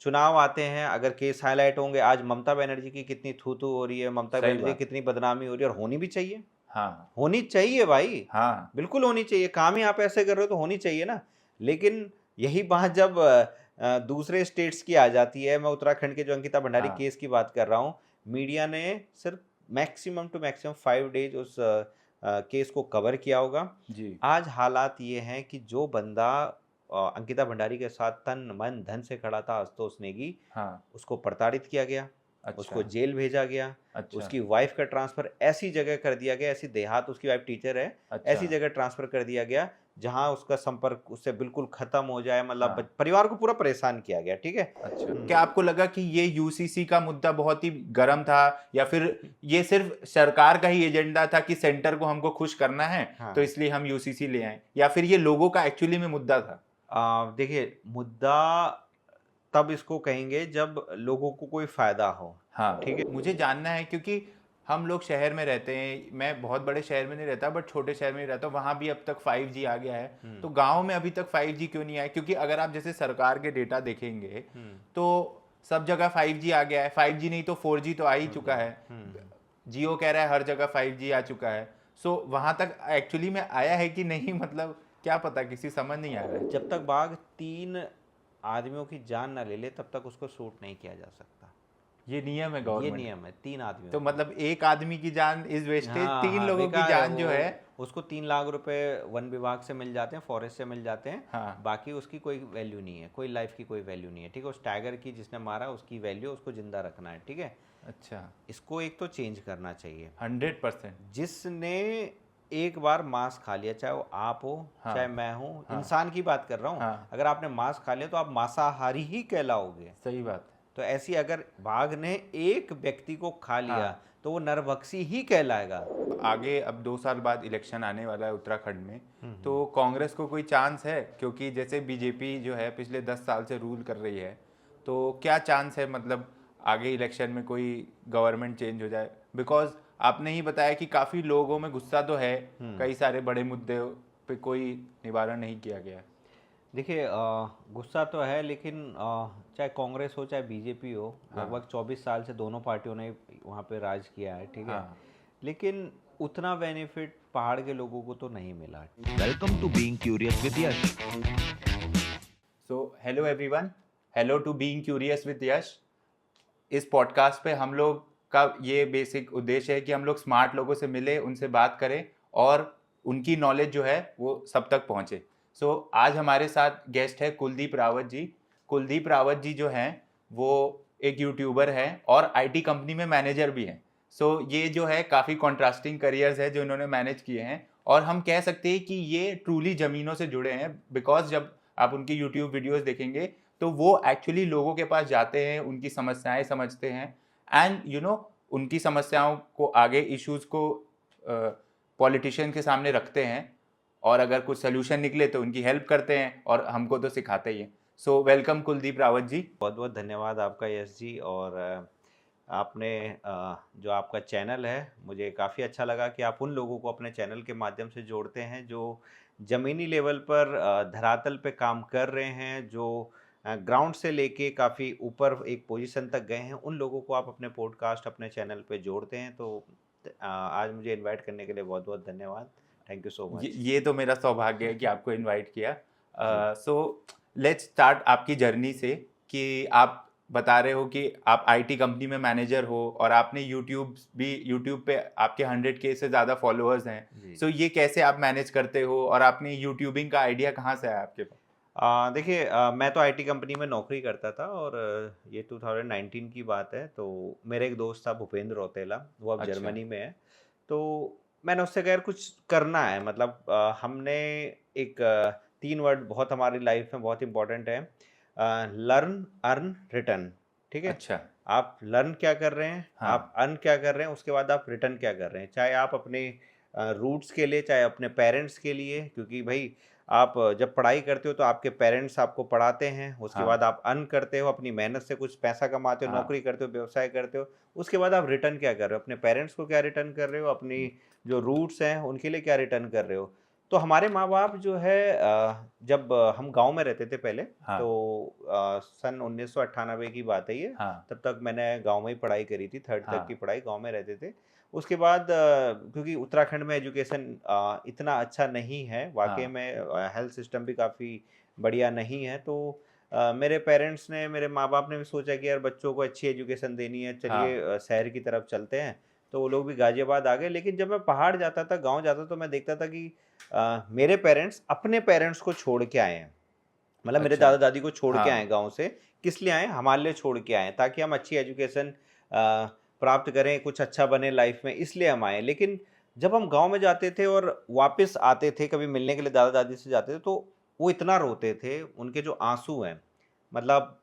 चुनाव आते हैं, अगर केस हाईलाइट होंगे, आज ममता बनर्जी की कितनी थू-थू हो रही है, ममता सही बनर्जी की बात। कितनी बदनामी हो रही है, और होनी भी चाहिए। हाँ, होनी चाहिए भाई, हाँ, बिल्कुल होनी चाहिए। काम ही आप ऐसे कर रहे हो तो होनी चाहिए ना। लेकिन यही बात जब दूसरे स्टेट्स की आ जाती है, मैं उत्तराखंड के जो अंकिता भंडारी हाँ। केस की बात कर रहा हूँ, मीडिया ने सिर्फ मैक्सिमम टू मैक्सिमम 5 डेज उस केस को कवर किया होगा। जी, आज हालात ये हैं कि जो बंदा अंकिता भंडारी के साथ तन, मन, धन से खड़ा था, आशुतोष नेगी, हाँ। उसको प्रताड़ित किया गया, अच्छा, उसको जेल भेजा गया, अच्छा, उसकी वाइफ का ट्रांसफ़र ऐसी जगह कर दिया गया, ऐसी देहात, उसकी वाइफ टीचर है, अच्छा। ऐसी जगह ट्रांसफ़र कर दिया गया, जहाँ उसका संपर्क उससे बिल्कुल ख़त्म हो जाए, मतलब हाँ, परिवार को पूरा परेशान किया गया, ठीक है? अच्छा। क्या आपको लगा कि ये यूसीसी का मुद्दा बहुत ही गर्म था, या फिर ये सिर्फ सरकार का ही एजेंडा था कि सेंटर को हमको खुश करना है, तो हाँ। इसलिए हम यूसीसी ले आए, या फिर ये लोगों का एक्चुअली में मुद्दा था? देखिए, मुद्दा तब इसको कहेंगे जब लोगों को कोई फ़ायदा हो, हाँ, ठीक है? मुझे जानना है क्योंकि हम लोग शहर में रहते हैं, मैं बहुत बड़े शहर में नहीं रहता बट छोटे शहर में ही रहता हूँ, वहाँ भी अब तक 5G आ गया है। हुँ, तो गांव में अभी तक 5G क्यों नहीं आया? क्योंकि अगर आप जैसे सरकार के डेटा देखेंगे हुँ, तो सब जगह 5G आ गया है, 5G नहीं तो 4G तो आ ही चुका है। हुँ। जियो कह रहा है हर जगह 5G आ चुका है। सो वहाँ तक एक्चुअली में आया है कि नहीं, मतलब क्या पता, किसी समझ नहीं आ रहा है। जब तक बाघ 3 आदमियों की जान ना ले ले, तब तक उसको शूट नहीं किया जा सकता। ये नियम है ये गवर्नमेंट का। नियम है 3 आदमियों तो का। मतलब एक आदमी की जान इज वेस्टेज, हाँ, तीन हाँ, लोगों की बेकार है जान जो है। वो। उसको 3 लाख रुपए वन विभाग से मिल जाते हैं, फॉरेस्ट से मिल जाते हैं। हाँ, बाकी उसकी कोई वैल्यू नहीं है, कोई लाइफ की कोई वैल्यू नहीं है, ठीक है? उस टाइगर की जिसने मारा उसकी वैल्यू, उसको जिंदा रखना है, ठीक है? अच्छा। इसको एक तो चेंज करना चाहिए। 100%। जिसने एक बार मांस खा लिया, चाहे वो आप हो, हाँ, चाहे मैं हूँ, हाँ, इंसान की बात कर रहा हूँ। हाँ। अगर आपने मांस खा लिया तो आप मांसाहारी ही कहलाओगे। सही बात तो ऐसी अगर बाघ ने एक व्यक्ति को खा है। लिया हाँ। तो वो नरभक्षी ही कहलाएगा। आगे अब 2 साल बाद इलेक्शन आने वाला है उत्तराखंड में, हम्म। तो कांग्रेस को कोई चांस है? क्योंकि जैसे बीजेपी जो है पिछले 10 साल से रूल कर रही है, तो क्या चांस है, मतलब आगे इलेक्शन में कोई गवर्नमेंट चेंज हो जाए? बिकॉज आपने ही बताया कि काफ़ी लोगों में गुस्सा तो है, हम्म। कई सारे बड़े मुद्दे पे कोई निवारण नहीं किया गया है। देखिए, गुस्सा तो है, लेकिन चाहे कांग्रेस हो चाहे बीजेपी हो, हाँ, लगभग 24 साल से दोनों पार्टियों ने वहाँ पे राज किया है, ठीक है? हाँ। लेकिन उतना बेनिफिट पहाड़ के लोगों को तो नहीं मिला। Welcome to Being Curious with Yash. So hello everyone, hello to being curious with Yash. इस पॉडकास्ट पे हम लोग का ये बेसिक उद्देश्य है कि हम लोग स्मार्ट लोगों से मिले, उनसे बात करें और उनकी नॉलेज जो है वो सब तक पहुंचे। सो आज हमारे साथ गेस्ट है कुलदीप रावत जी। कुलदीप रावत जी जो हैं वो एक यूट्यूबर हैं और आईटी कंपनी में मैनेजर भी हैं। सो ये जो है काफ़ी कॉन्ट्रास्टिंग करियर्स है जो इन्होंने मैनेज किए हैं, और हम कह सकते हैं कि ये ट्रूली ज़मीनों से जुड़े हैं। बिकॉज जब आप उनकी यूट्यूब वीडियोस देखेंगे तो वो एक्चुअली लोगों के पास जाते हैं, उनकी समस्याएं समझते हैं, एंड उनकी समस्याओं को आगे, इश्यूज को पॉलिटिशियन के सामने रखते हैं, और अगर कुछ सोल्यूशन निकले तो उनकी हेल्प करते हैं, और हमको तो सिखाते ही हैं। So welcome Kuldeep Rawat ji. बहुत बहुत धन्यवाद आपका यश जी। और आपने जो आपका चैनल है, मुझे काफ़ी अच्छा लगा कि आप उन लोगों को अपने चैनल के माध्यम से जोड़ते हैं जो ज़मीनी लेवल पर धरातल पे काम कर रहे हैं, जो ग्राउंड से लेके काफ़ी ऊपर एक पोजीशन तक गए हैं। उन लोगों को आप अपने पॉडकास्ट, अपने चैनल पे जोड़ते हैं। तो आज मुझे इनवाइट करने के लिए बहुत बहुत धन्यवाद। Thank you so much. ये तो मेरा सौभाग्य है कि आपको इनवाइट किया। जी। सो लेट्स स्टार्ट आपकी जर्नी से, कि आप बता रहे हो कि आप आईटी कंपनी में मैनेजर हो और आपने यूट्यूब पे आपके 100K से ज़्यादा फॉलोअर्स हैं। जी। सो ये कैसे आप मैनेज करते हो, और आपने यूट्यूबिंग का आइडिया कहाँ से आया आपके पास? देखिए, मैं तो आईटी कंपनी में नौकरी करता था, और ये 2019 की बात है। तो मेरे एक दोस्त था भूपेंद्र रौतेला, वो अब अच्छा। जर्मनी में है। तो मैंने उससे कहा यार कुछ करना है, मतलब हमने एक 3 वर्ड बहुत हमारी लाइफ में बहुत इंपॉर्टेंट है, लर्न, अर्न, रिटर्न, ठीक है? अच्छा। आप लर्न क्या कर रहे हैं, हाँ, आप अर्न क्या कर रहे हैं, उसके बाद आप रिटर्न क्या कर रहे हैं, चाहे आप अपने रूट्स के लिए, चाहे अपने पेरेंट्स के लिए, क्योंकि भाई आप जब पढ़ाई करते हो तो आपके पेरेंट्स आपको पढ़ाते हैं, उसके हाँ, बाद आप अर्न करते हो, अपनी मेहनत से कुछ पैसा कमाते हो, हाँ। नौकरी करते हो, व्यवसाय करते हो, उसके बाद आप रिटर्न क्या कर रहे हो, अपने पेरेंट्स को क्या रिटर्न कर रहे हो, अपनी जो रूट्स हैं उनके लिए क्या रिटर्न कर रहे हो। तो हमारे माँ-बाप जो है जब हम गाँव में रहते थे पहले, हाँ। तो सन 1998 की बात है ये, हाँ। तब तक मैंने गाँव में ही पढ़ाई करी थी, 3rd तक की हाँ। पढ़ाई गाँव में रहते थे। उसके बाद क्योंकि उत्तराखंड में एजुकेशन इतना अच्छा नहीं है, वाक़ई हाँ। में हेल्थ सिस्टम भी काफ़ी बढ़िया नहीं है, तो मेरे पेरेंट्स ने, मेरे माँ-बाप ने भी सोचा कि यार बच्चों को अच्छी एजुकेशन देनी है, चलिए हाँ। शहर की तरफ चलते हैं। तो वो लोग भी गाज़ियाबाद आ गए, लेकिन जब मैं पहाड़ जाता था, गाँव जाता था, तो मैं देखता था कि मेरे पेरेंट्स अपने पेरेंट्स को छोड़ के आए हैं। मतलब मेरे अच्छा। दादा-दादी को छोड़ के आए हाँ। हैं गाँव से। किस लिए आए हैं? हमारे लिए छोड़ के आए हैं, ताकि हम अच्छी एजुकेशन प्राप्त करें, कुछ अच्छा बने लाइफ़ में, इसलिए हम आए हैं। लेकिन जब हम गाँव में जाते थे और वापस आते थे, कभी मिलने के लिए दादा-दादी से जाते थे, तो वो इतना रोते थे, उनके जो आँसू हैं, मतलब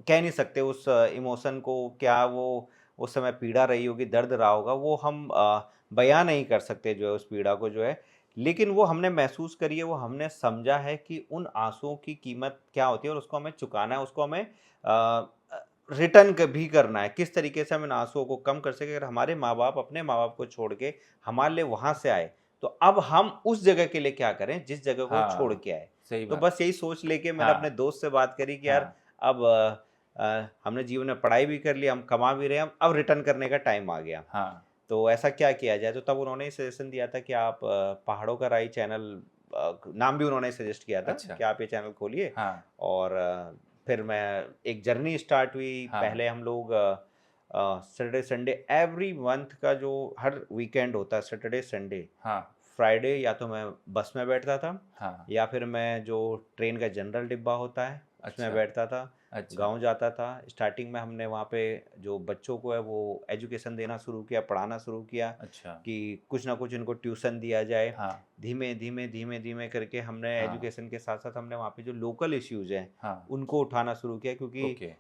कह नहीं सकते उस इमोशन को, क्या वो उस समय पीड़ा रही होगी, दर्द रहा होगा, वो हम बयाँ नहीं कर सकते जो है उस पीड़ा को जो है। लेकिन वो हमने महसूस करी है, वो हमने समझा है कि उन आँसुओं की कीमत क्या होती है और उसको हमें चुकाना है, उसको हमें रिटर्न क भी करना है। किस तरीके से हम इन आँसुओं को कम कर सकें, अगर हमारे माँ-बाप अपने माँ-बाप को छोड़ के हमारे लिए वहाँ से आए, तो अब हम उस जगह के लिए क्या करें, जिस जगह को छोड़ हाँ। के आए। सही तो बात। बस यही सोच लेके मैंने अपने हाँ। दोस्त से बात करी कि यार हाँ। अब हमने जीवन में पढ़ाई भी कर ली, हम कमा भी रहे हैं, अब रिटर्न करने का टाइम आ गया। हाँ। तो ऐसा क्या किया जाए? तो तब उन्होंने सजेशन दिया था कि आप पहाड़ों का राही चैनल, नाम भी उन्होंने सजेस्ट किया था अच्छा। कि आप ये चैनल खोलिए। हाँ। और फिर मैं एक जर्नी स्टार्ट हुई। हाँ। पहले हम लोग सैटरडे संडे एवरी मंथ का जो हर वीकेंड होता है, सैटरडे संडे, हाँ। फ्राइडे या तो मैं बस में बैठता था, हाँ। या फिर मैं जो ट्रेन का जनरल डिब्बा होता है उसमें अच्छा। बैठता था, अच्छा। गाँव जाता था। स्टार्टिंग में हमने वहाँ पे जो बच्चों को है वो एजुकेशन देना शुरू किया, पढ़ाना शुरू किया अच्छा। कि कुछ ना कुछ इनको ट्यूशन दिया जाए। हाँ। धीमे, धीमे, धीमे, धीमे करके हमने हाँ। एजुकेशन के साथ-साथ हमने वहाँ पे जो लोकल इश्यूज़ हैं, हाँ। उनको उठाना शुरू किया, क्योंकि ओके।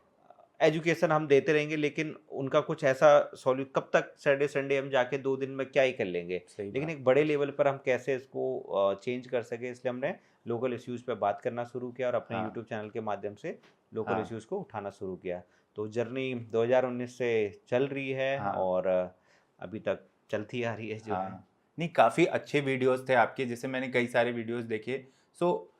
एजुकेशन हम देते रहेंगे लेकिन उनका कुछ ऐसा कब तक सैटरडे संडे हम जाके 2 दिन में क्या ही कर लेंगे। सही लेकिन बात। एक बड़े लेवल पर हम कैसे इसको चेंज कर सकें, इसलिए हमने लोकल इश्यूज़ पे बात करना शुरू किया और अपने हाँ। यूट्यूब चैनल के माध्यम से लोकल हाँ। इश्यूज़ को उठाना शुरू किया। तो जर्नी 2019 से चल रही है हाँ। और अभी तक चलती आ रही है जो है। हाँ। नहीं, काफ़ी अच्छे वीडियोज़ थे आपके, जैसे मैंने कई सारे वीडियोज़ देखे। सो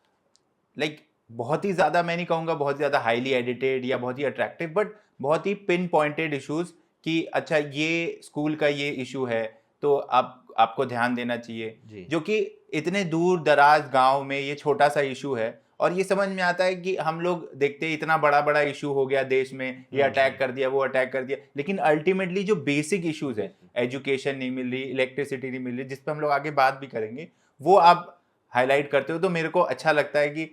लाइक बहुत ही ज़्यादा मैं नहीं कहूँगा बहुत ज़्यादा हाईली एडिटेड या बहुत ही अट्रैक्टिव, बट बहुत ही पिन पॉइंटेड इश्यूज़ कि अच्छा ये स्कूल का ये इशू है, तो आपको ध्यान देना चाहिए। जी। जो कि इतने दूर-दराज गाँव में ये छोटा-सा इशू है, और ये समझ में आता है कि हम लोग देखते हैं इतना बड़ा-बड़ा इशू हो गया देश में, ये अटैक कर दिया, वो अटैक कर दिया, लेकिन अल्टीमेटली जो बेसिक इश्यूज़ है, बिल्कुल। एजुकेशन नहीं मिल रही, इलेक्ट्रिसिटी नहीं मिल रही, जिस पे हम लोग आगे बात भी करेंगे, वो आप हाइलाइट करते हो, तो मेरे को अच्छा लगता है कि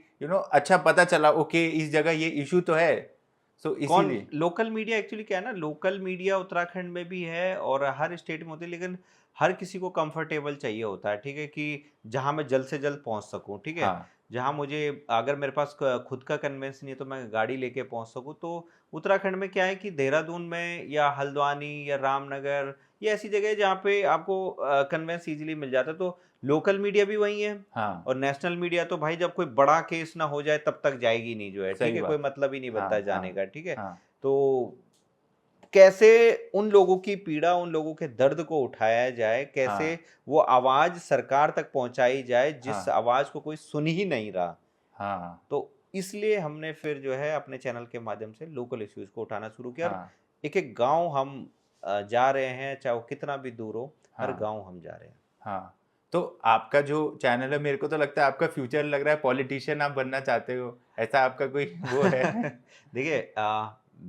अच्छा पता चला, ओके इस जगह ये इशू तो है, सो कौन इसीलिए। लोकल मीडिया एक्चुअली क्या है ना, लोकल मीडिया उत्तराखंड में भी है और हर स्टेट में होती है, लेकिन हर किसी को कंफर्टेबल चाहिए होता है, ठीक है, कि जहाँ मैं जल्द से जल्द पहुँच सकूँ, ठीक है। हाँ। जहाँ मुझे, अगर मेरे पास खुद का कन्वेंस नहीं है तो मैं गाड़ी लेके पहुँच सकूँ, तो उत्तराखंड में क्या है कि देहरादून में या हल्द्वानी या रामनगर, ये ऐसी जगह है जहाँ पे आपको कन्वेंस ईजिली मिल जाता है। तो लोकल मीडिया भी वही है हाँ। और नेशनल मीडिया तो भाई जब कोई बड़ा केस ना हो जाए तब तक जाएगी नहीं जो है, ठीक सही है, कोई बात। मतलब ही नहीं हाँ। बनता हाँ। जाने का, ठीक है। हाँ। तो कैसे उन लोगों की पीड़ा, उन लोगों के दर्द को उठाया जाए, कैसे हाँ। वो आवाज़ सरकार तक पहुँचाई जाए, जिस हाँ। आवाज़ को कोई सुन ही नहीं रहा। हाँ। तो इसलिए हमने फिर जो है अपने चैनल के माध्यम से लोकल इश्यूज़ को उठाना शुरू किया और हाँ। एक-एक गाँव हम जा रहे हैं, चाहे वो कितना भी दूर हो, हर हाँ। गाँव हम जा रहे हैं। हाँ। तो आपका जो चैनल है, मेरे को तो लगता है आपका फ्यूचर लग रहा है पॉलिटिशियन आप बनना चाहते हो, ऐसा आपका कोई वो है? देखिए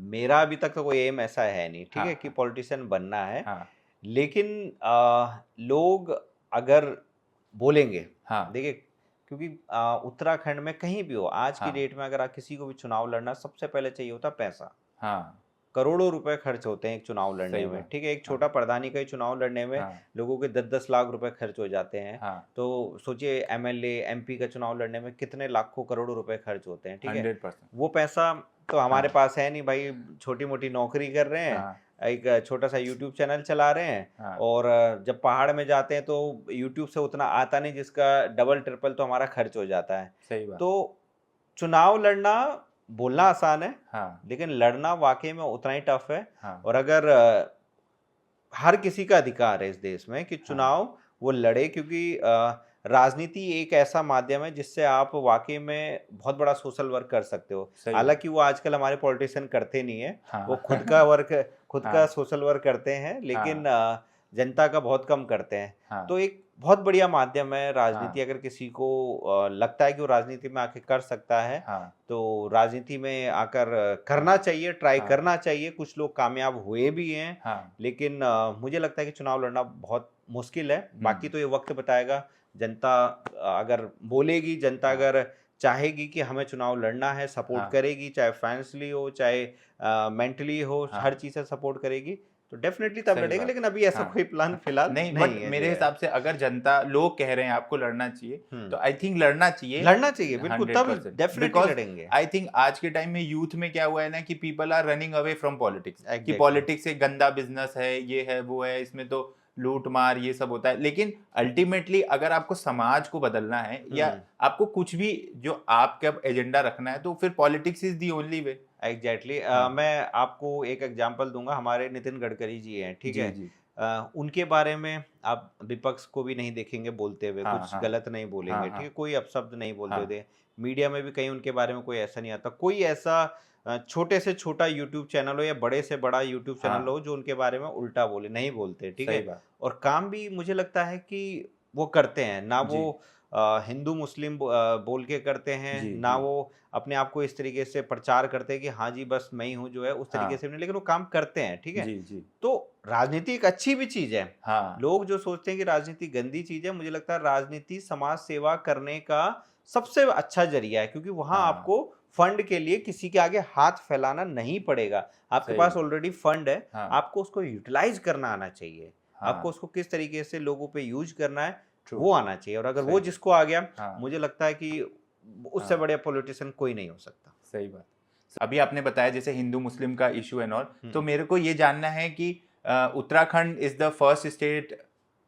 मेरा अभी तक तो कोई एम ऐसा है नहीं, ठीक हाँ। है, कि हाँ। पॉलिटिशियन बनना है। हाँ। लेकिन लोग अगर बोलेंगे, हाँ। देखिए, क्योंकि उत्तराखंड में कहीं भी हो, आज की हाँ। डेट में अगर आप किसी को भी चुनाव लड़ना, सबसे पहले चाहिए होता है पैसा। हाँ। करोड़ों रुपए खर्च होते हैं एक चुनाव लड़ने सही में, बात। ठीक है? एक हाँ। छोटा प्रधानी का ही चुनाव लड़ने में हाँ। लोगों के 10-10 लाख रुपए खर्च हो जाते हैं। हाँ। तो सोचिए एमएलए, एमपी का चुनाव लड़ने में कितने लाखों करोड़ों रुपए खर्च होते हैं, ठीक है? 100%। वो पैसा तो हमारे हाँ। पास है नहीं भाई, छोटी-मोटी नौकरी कर रहे हैं, हाँ। एक छोटा-सा यूट्यूब चैनल चला रहे हैं हाँ। और जब पहाड़ में जाते हैं तो यूट्यूब से उतना आता नहीं जिसका डबल ट्रिपल तो हमारा खर्च हो जाता है। सही बात। तो चुनाव लड़ना, बोलना आसान है, हाँ। लेकिन लड़ना वाक़ई में उतना ही टफ है। हाँ। और अगर हर किसी का अधिकार है इस देश में कि हाँ। चुनाव वो लड़े, क्योंकि राजनीति एक ऐसा माध्यम है जिससे आप वाकई में बहुत बड़ा सोशल वर्क कर सकते हो। सही हालांकि वो आजकल हमारे पॉलिटिशियन करते नहीं है, हाँ वो खुद का वर्क, खुद का हाँ सोशल वर्क करते हैं, लेकिन हाँ जनता का बहुत कम करते हैं। हाँ तो एक बहुत बढ़िया माध्यम है राजनीति। हाँ अगर किसी को लगता है कि वो राजनीति में आके कर सकता है, हाँ तो राजनीति में आकर करना चाहिए, ट्राई हाँ करना चाहिए। कुछ लोग कामयाब हुए भी हैं, हाँ लेकिन मुझे लगता है कि चुनाव लड़ना बहुत मुश्किल है। बाकी हम्म, तो ये वक्त बताएगा। जनता अगर बोलेगी, जनता हाँ अगर चाहेगी कि हमें चुनाव लड़ना है, सपोर्ट हाँ करेगी, चाहे फाइनेंशियली हो, चाहे मेंटली हो, हर हाँ चीज़ से सपोर्ट करेगी, तो डेफिनेटली तब सही लड़ेंगे। बात। लेकिन अभी ऐसा हाँ कोई प्लान हाँ फिलहाल नहीं, नहीं बट है मेरे जो है। हिसाब से अगर जनता लोग कह रहे हैं आपको लड़ना चाहिए, तो हम्म, आई थिंक लड़ना चाहिए लड़ना चाहिए बिल्कुल, तब 100%। डेफिनेटली बिकॉज लड़ेंगे। आई थिंक आज के टाइम में यूथ में क्या हुआ है ना कि people are running away from politics, कि एग्जैक्टली। पॉलिटिक्स एक गंदा बिजनेस है, ये है वो है, इसमें तो लूट मार ये सब होता है। लेकिन अल्टीमेटली अगर आपको समाज को बदलना है या हम्म, आपको कुछ भी जो आपका एजेंडा रखना है, तो फिर politics is the only way. Exactly. हाँ मैं आपको एक एग्जांपल दूंगा। हमारे नितिन गडकरी जी हैं, ठीक जी है। जी उनके बारे में आप विपक्ष को भी नहीं देखेंगे बोलते हुए, हाँ कुछ हाँ गलत नहीं हाँ बोलेंगे, ठीक हाँ है, कोई अपशब्द नहीं बोलते हाँ थे। मीडिया में भी कहीं उनके बारे में कोई ऐसा नहीं आता। कोई ऐसा छोटे से छोटा यूट्यूब चैनल हो या बड़े से बड़ा यूट्यूब चैनल हाँ हो जो उनके बारे में उल्टा बोले, नहीं बोलते, ठीक सही है। बात। और काम भी मुझे लगता है कि वो करते हैं ना। वो जी हिंदू मुस्लिम बोल के करते हैं जी ना। जी वो अपने आप को इस तरीके से प्रचार करते हैं कि हाँ जी बस मैं ही हूँ जो है, उस तरीके हाँ से नहीं, लेकिन वो काम करते हैं, ठीक है। जी जी तो राजनीति एक अच्छी भी चीज है। हाँ लोग जो सोचते हैं कि राजनीति गंदी चीज है, मुझे लगता है राजनीति समाज सेवा करने का सबसे अच्छा जरिया है, क्योंकि वहां हाँ आपको फंड के लिए किसी के आगे हाथ फैलाना नहीं पड़ेगा। आपके सही पास बात। ऑलरेडी फंड है, हाँ आपको उसको यूटिलाइज करना आना चाहिए। आपको हाँ उसको किस तरीके से लोगों पे यूज करना है ट्रू वो आना चाहिए। और अगर वो सही बात। जिसको आ गया, हाँ मुझे लगता है कि उससे हाँ बड़े पॉलिटिशियन कोई नहीं हो सकता। सही बात। अभी आपने बताया जैसे हिंदू मुस्लिम का इशू एंड ऑल, तो हम्म। मेरे को ये जानना है कि Uttarakhand is the first state,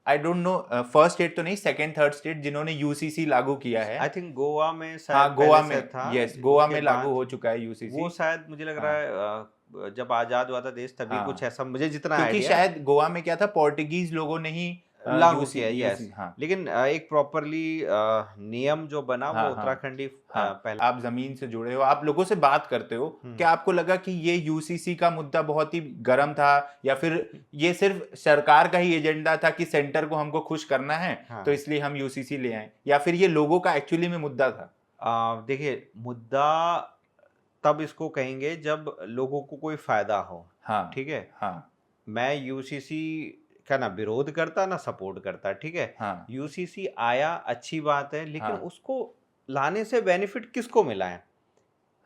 I don't know first state तो नहीं, सेकंड थर्ड स्टेट जिन्होंने यूसीसी लागू किया है। आई थिंक गोवा में शायद हाँ गोवा पहले में, से था। यस गोवा उसके में लागू बाद हो चुका है यूसीसी। वो शायद मुझे लग रहा हाँ है जब आजाद हुआ था देश तभी कुछ हाँ ऐसा, मुझे जितना क्योंकि आइडिया शायद गोवा में क्या था, पोर्टुगीज लोगों ने ही लागू यूसी किया, यस। यूसी हाँ लेकिन एक प्रॉपरली नियम जो बना वो हाँ हाँ उत्तराखंडी हाँ। पहले। आप जमीन से जुड़े हो, आप लोगों से बात करते हो, हम्म। क्या आपको लगा कि ये यूसीसी का मुद्दा बहुत ही गर्म था, या फिर ये सिर्फ सरकार का ही एजेंडा था कि सेंटर को हमको खुश करना है तो हाँ। इसलिए हम यूसीसी ले आए, या फिर ये लोगों का एक्चुअली में मुद्दा था? देखिए, मुद्दा तब इसको कहेंगे जब लोगों को कोई फायदा हो, हाँ ठीक है। हाँ मैं यूसीसी का ना विरोध करता ना सपोर्ट करता, ठीक है। हाँ यूसीसी आया, अच्छी बात है, लेकिन हाँ उसको लाने से बेनिफिट किसको मिला है?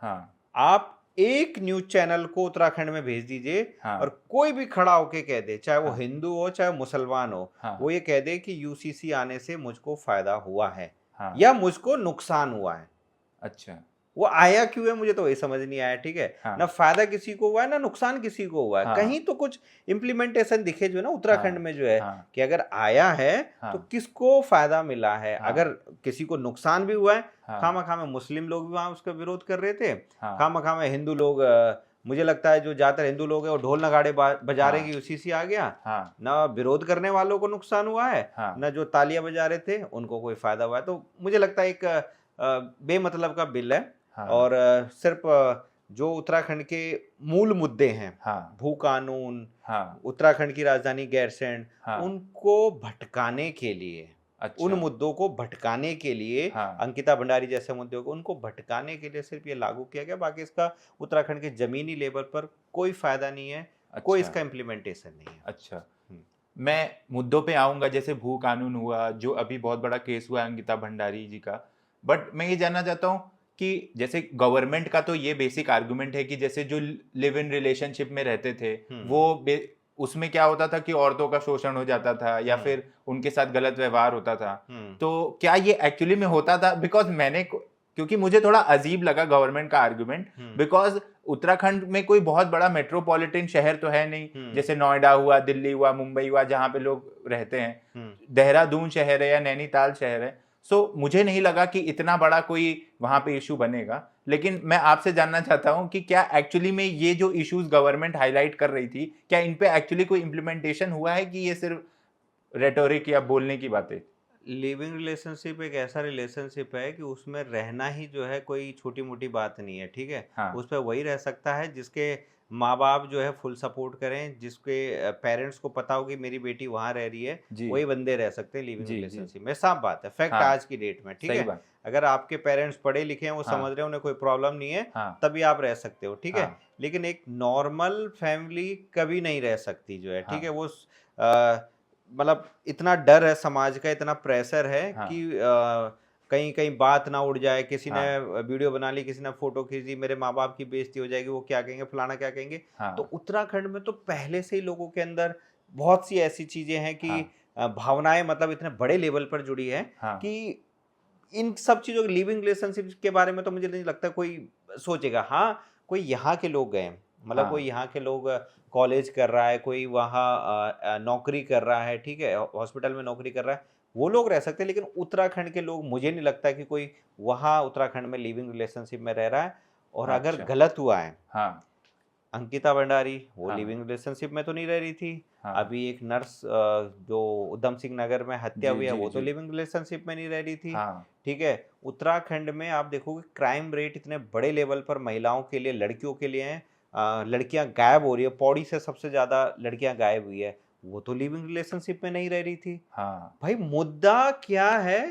हाँ आप एक न्यूज चैनल को उत्तराखंड में भेज दीजिए हाँ और कोई भी खड़ा होके कह दे, चाहे वो हाँ हिंदू हो चाहे मुसलमान हो, हाँ वो ये कह दे कि यूसीसी आने से मुझको फायदा हुआ है हाँ या मुझको नुकसान हुआ है। अच्छा वो आया क्यों है मुझे तो वही समझ नहीं आया, ठीक है। हाँ ना फायदा किसी को हुआ है ना नुकसान किसी को हुआ है। हाँ कहीं तो कुछ इम्प्लीमेंटेशन दिखे जो है ना उत्तराखंड हाँ में जो है, हाँ कि अगर आया है तो हाँ किसको फायदा मिला है। हाँ अगर किसी को नुकसान भी हुआ है, हाँ खामखा में मुस्लिम लोग भी वहां उसका विरोध कर रहे थे, हाँ खामखा में हिंदू लोग, मुझे लगता है जो ज्यादातर हिंदू लोग है वो ढोल नगाड़े बजा रहे हाँ कि यूसीसी आ गया। हाँ ना विरोध करने वालों को नुकसान हुआ है, हाँ ना जो तालियां बजा रहे थे उनको कोई फायदा हुआ है। तो मुझे लगता है एक बेमतलब का बिल है। हाँ और सिर्फ जो उत्तराखंड के मूल मुद्दे हैं, हाँ भू कानून, हाँ उत्तराखंड की राजधानी गैरसैंण, हाँ उनको भटकाने के लिए, उन अच्छा मुद्दों को भटकाने के लिए, हाँ अंकिता भंडारी जैसे मुद्दों को उनको भटकाने के लिए सिर्फ ये लागू किया गया। बाकी इसका उत्तराखंड के जमीनी लेवल पर कोई फायदा नहीं है, कोई अच्छा इसका इम्प्लीमेंटेशन नहीं है। अच्छा। हम्म, मैं मुद्दों पे आऊंगा, जैसे भू कानून हुआ जो अभी बहुत बड़ा केस हुआ है अंकिता भंडारी जी का, बट मैं ये जानना चाहता हूँ कि जैसे गवर्नमेंट का तो ये बेसिक आर्गुमेंट है कि जैसे जो लिव इन रिलेशनशिप में रहते थे वो उसमें क्या होता था कि औरतों का शोषण हो जाता था या फिर उनके साथ गलत व्यवहार होता था, तो क्या ये एक्चुअली में होता था? बिकॉज क्योंकि मुझे थोड़ा अजीब लगा गवर्नमेंट का आर्गुमेंट, बिकॉज उत्तराखंड में कोई बहुत बड़ा मेट्रोपॉलिटन शहर तो है नहीं, जैसे नोएडा हुआ, दिल्ली हुआ, मुंबई हुआ, जहाँ पे लोग रहते हैं, देहरादून शहर है या नैनीताल शहर है। सो मुझे नहीं लगा कि इतना बड़ा कोई वहां पे इशू बनेगा। लेकिन मैं आपसे जानना चाहता हूं कि क्या एक्चुअली में ये जो इश्यूज गवर्नमेंट हाईलाइट कर रही थी, क्या इन पे एक्चुअली कोई इम्प्लीमेंटेशन हुआ है कि ये सिर्फ रेटोरिक या बोलने की बातें? लिविंग रिलेशनशिप एक ऐसा रिलेशनशिप है कि उसमें रहना ही जो है कोई छोटी मोटी बात नहीं है, ठीक है। हाँ उस पर वही रह सकता है जिसके माँ बाप जो है फुल सपोर्ट करें, जिसके पेरेंट्स को पता हो कि मेरी बेटी वहाँ रह रही है, जी वही बंदे रह सकते हैं लिविंग जी जी। रिलेशनशिप में। साफ बात है, फैक्ट हाँ आज की डेट में, ठीक सही है। बात। अगर आपके पेरेंट्स पढ़े लिखे हैं, वो समझ हाँ रहे हैं, उन्हें कोई प्रॉब्लम नहीं है, हाँ तभी आप रह सकते हो, ठीक है। हाँ लेकिन एक नॉर्मल फैमिली कभी नहीं रह सकती जो है, ठीक है। हाँ वो मतलब इतना डर है समाज का, इतना प्रेशर है हाँ कि कहीं कहीं बात ना उड़ जाए, किसी ने हाँ वीडियो बना ली, किसी ने फोटो खींच दी, मेरे माँ बाप की बेइज्जती हो जाएगी, वो क्या कहेंगे, फलाना क्या कहेंगे। तो हाँ उत्तराखंड में तो पहले से ही लोगों के अंदर बहुत सी ऐसी चीजें हैं कि हाँ भावनाएं मतलब इतने बड़े लेवल पर जुड़ी है हाँ कि इन सब चीज़ों के लिविंग रिलेशनशिप के बारे में तो मुझे नहीं लगता कोई सोचेगा। हाँ, कोई यहाँ के लोग गए, मतलब कोई हाँ यहाँ के लोग कॉलेज कर रहा है, कोई वहाँ नौकरी कर रहा है, ठीक है, हॉस्पिटल में नौकरी कर रहा है, वो लोग रह सकते हैं। लेकिन उत्तराखंड के लोग, मुझे नहीं लगता कि कोई वहाँ उत्तराखंड में लिविंग रिलेशनशिप में रह रहा है। और अगर अच्छा गलत हुआ है, हाँ अंकिता भंडारी वो हाँ लिविंग रिलेशनशिप में तो नहीं रह रही थी। हाँ अभी एक नर्स जो उधम सिंह नगर में हत्या जी हुई है, जी वो तो जी। लिविंग रिलेशनशिप में नहीं रह रही थी, हाँ ठीक है। उत्तराखंड में आप देखोगे क्राइम रेट इतने बड़े लेवल पर महिलाओं के लिए, लड़कियों के लिए है। लड़कियां गायब हो रही है, पौड़ी से सबसे ज्यादा लड़कियां गायब हुई है, वो तो लिविंग रिलेशनशिप में नहीं रह रही थी। हाँ भाई मुद्दा क्या है